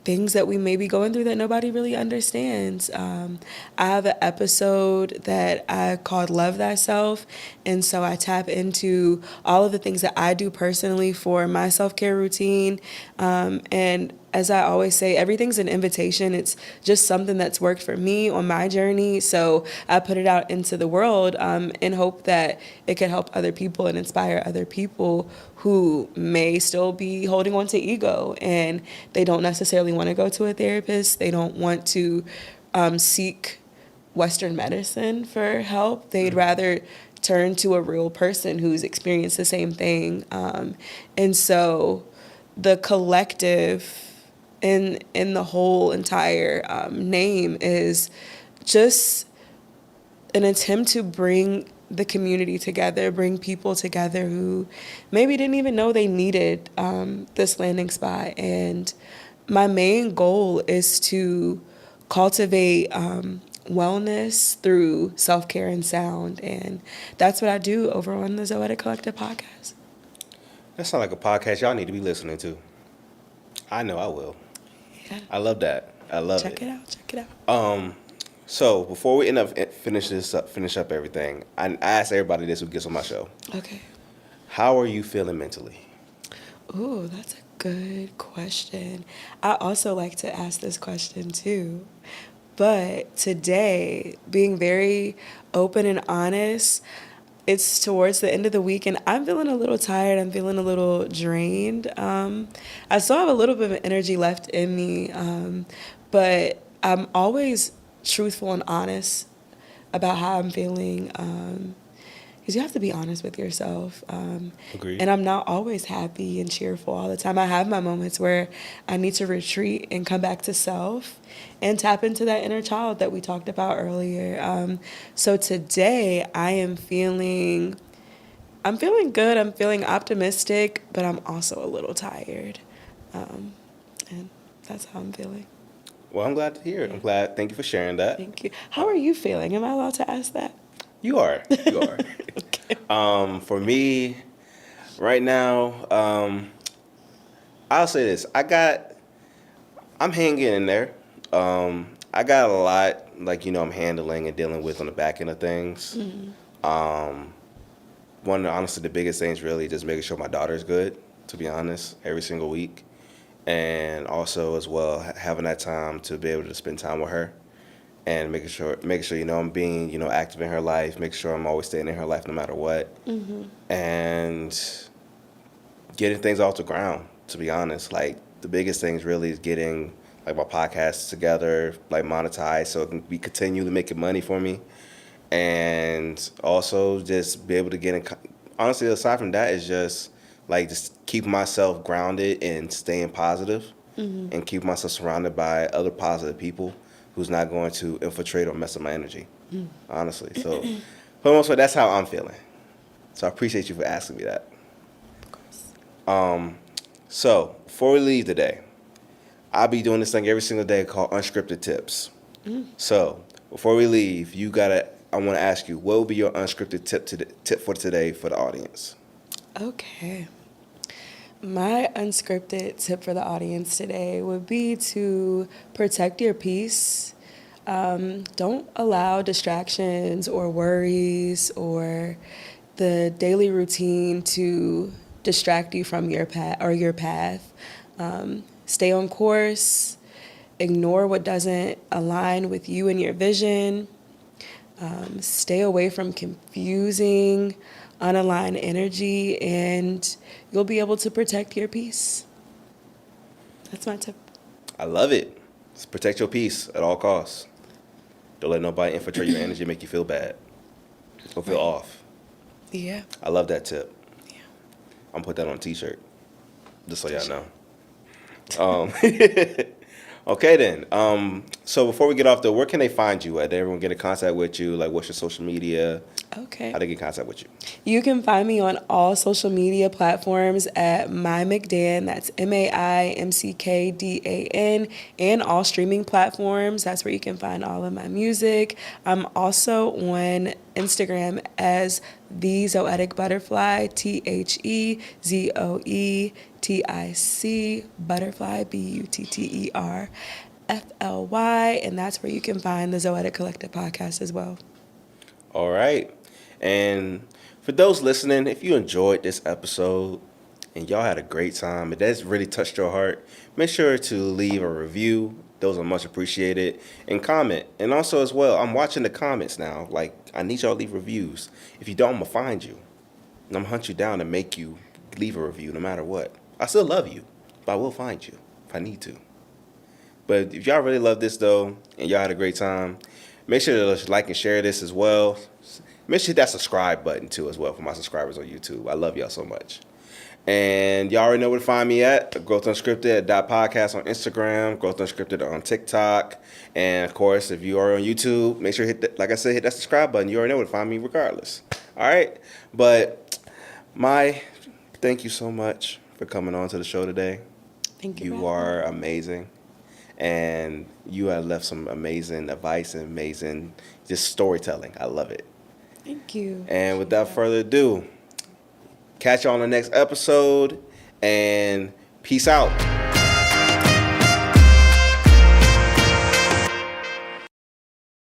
things that we may be going through that nobody really understands. I have an episode that I called Love Thyself, and so I tap into all of the things that I do personally for my self-care routine. And as I always say, everything's an invitation. It's just something that's worked for me on my journey. So I put it out into the world in hope that it can help other people and inspire other people who may still be holding on to ego and they don't necessarily want to go to a therapist. They don't want to seek Western medicine for help. They'd rather turn to a real person who's experienced the same thing. And so the collective in the whole entire name is just an attempt to bring the community together, bring people together who maybe didn't even know they needed this landing spot. And my main goal is to cultivate wellness through self-care and sound. And that's what I do over on the Zoetic Collective Podcast. That sounds like a podcast y'all need to be listening to. I know I will. Yeah. I love that. I love it. Check it out. So before we finish up everything, I ask everybody this who gets on my show. Okay. How are you feeling mentally? Ooh, that's a good question. I also like to ask this question too. But today, being very open and honest, it's towards the end of the week and I'm feeling a little tired. I'm feeling a little drained. I still have a little bit of energy left in me, but I'm always truthful and honest about how I'm feeling, because you have to be honest with yourself. Agreed. And I'm not always happy and cheerful all the time. I have my moments where I need to retreat and come back to self and tap into that inner child that we talked about earlier. So today I am feeling good. I'm feeling optimistic, but I'm also a little tired. And that's how I'm feeling. Well, I'm glad to hear it. I'm glad. Thank you for sharing that. Thank you. How are you feeling? Am I allowed to ask that? You are. Okay. For me, right now, I'll say this. I'm hanging in there. I got a lot, I'm handling and dealing with on the back end of things. Mm-hmm. Honestly, the biggest thing is really just making sure my daughter's good, to be honest, every single week. And also, as well, having that time to be able to spend time with her and making sure, I'm being, active in her life, make sure I'm always staying in her life no matter what. Mm-hmm. And getting things off the ground, to be honest. The biggest things really is getting, my podcasts together, monetized so it can be continually making money for me. And also just be able to get in, honestly, aside from that, is just like just keeping myself grounded and staying positive, and keep myself surrounded by other positive people who's not going to infiltrate or mess up my energy. Honestly, so for the most part, that's how I'm feeling. So I appreciate you for asking me that. Of course. So before we leave today, I'll be doing this thing every single day called Unscripted Tips. So before we leave, I want to ask you, what would be your unscripted tip for today for the audience? Okay. My unscripted tip for the audience today would be to protect your peace. Don't allow distractions or worries or the daily routine to distract you from your path. Stay on course. Ignore what doesn't align with you and your vision. Stay away from confusing, unaligned energy, and you'll be able to protect your peace. That's my tip. I love it. Just protect your peace at all costs. Don't let nobody infiltrate your energy and make you feel bad or feel off. Yeah. I love that tip. Yeah. I'm going to put that on a t-shirt, just so y'all know. Okay, then. So before we get off, though, where can they find you at? Did everyone get in contact with you? Like, what's your social media? Okay. How they get in contact with you? You can find me on all social media platforms at Maiah McKenzie. That's MAIMCKDAN, and all streaming platforms. That's where you can find all of my music. I'm also on Instagram as The Zoetic Butterfly, TheZoeTic Butterfly, BUTTERFLY, and that's where you can find the Zoetic Collective podcast as well. All right. And for those listening, if you enjoyed this episode and y'all had a great time, and that's really touched your heart, make sure to leave a review. Those are much appreciated. And comment. And also as well, I'm watching the comments now. Like, I need y'all to leave reviews. If you don't, I'm going to find you. And I'm going to hunt you down and make you leave a review no matter what. I still love you, but I will find you if I need to. But if y'all really love this, though, and y'all had a great time, make sure to like and share this as well. Make sure to hit that subscribe button, too, as well, for my subscribers on YouTube. I love y'all so much. And y'all already know where to find me at, Growth Unscripted, .podcast on Instagram, Growth Unscripted on TikTok. And, of course, if you are on YouTube, make sure, hit that subscribe button. You already know where to find me regardless. All right? But, thank you so much for coming on to the show today. Thank you. You are amazing. And you have left some amazing advice and amazing just storytelling. I love it. Thank you. And without further ado, catch you on the next episode, and peace out.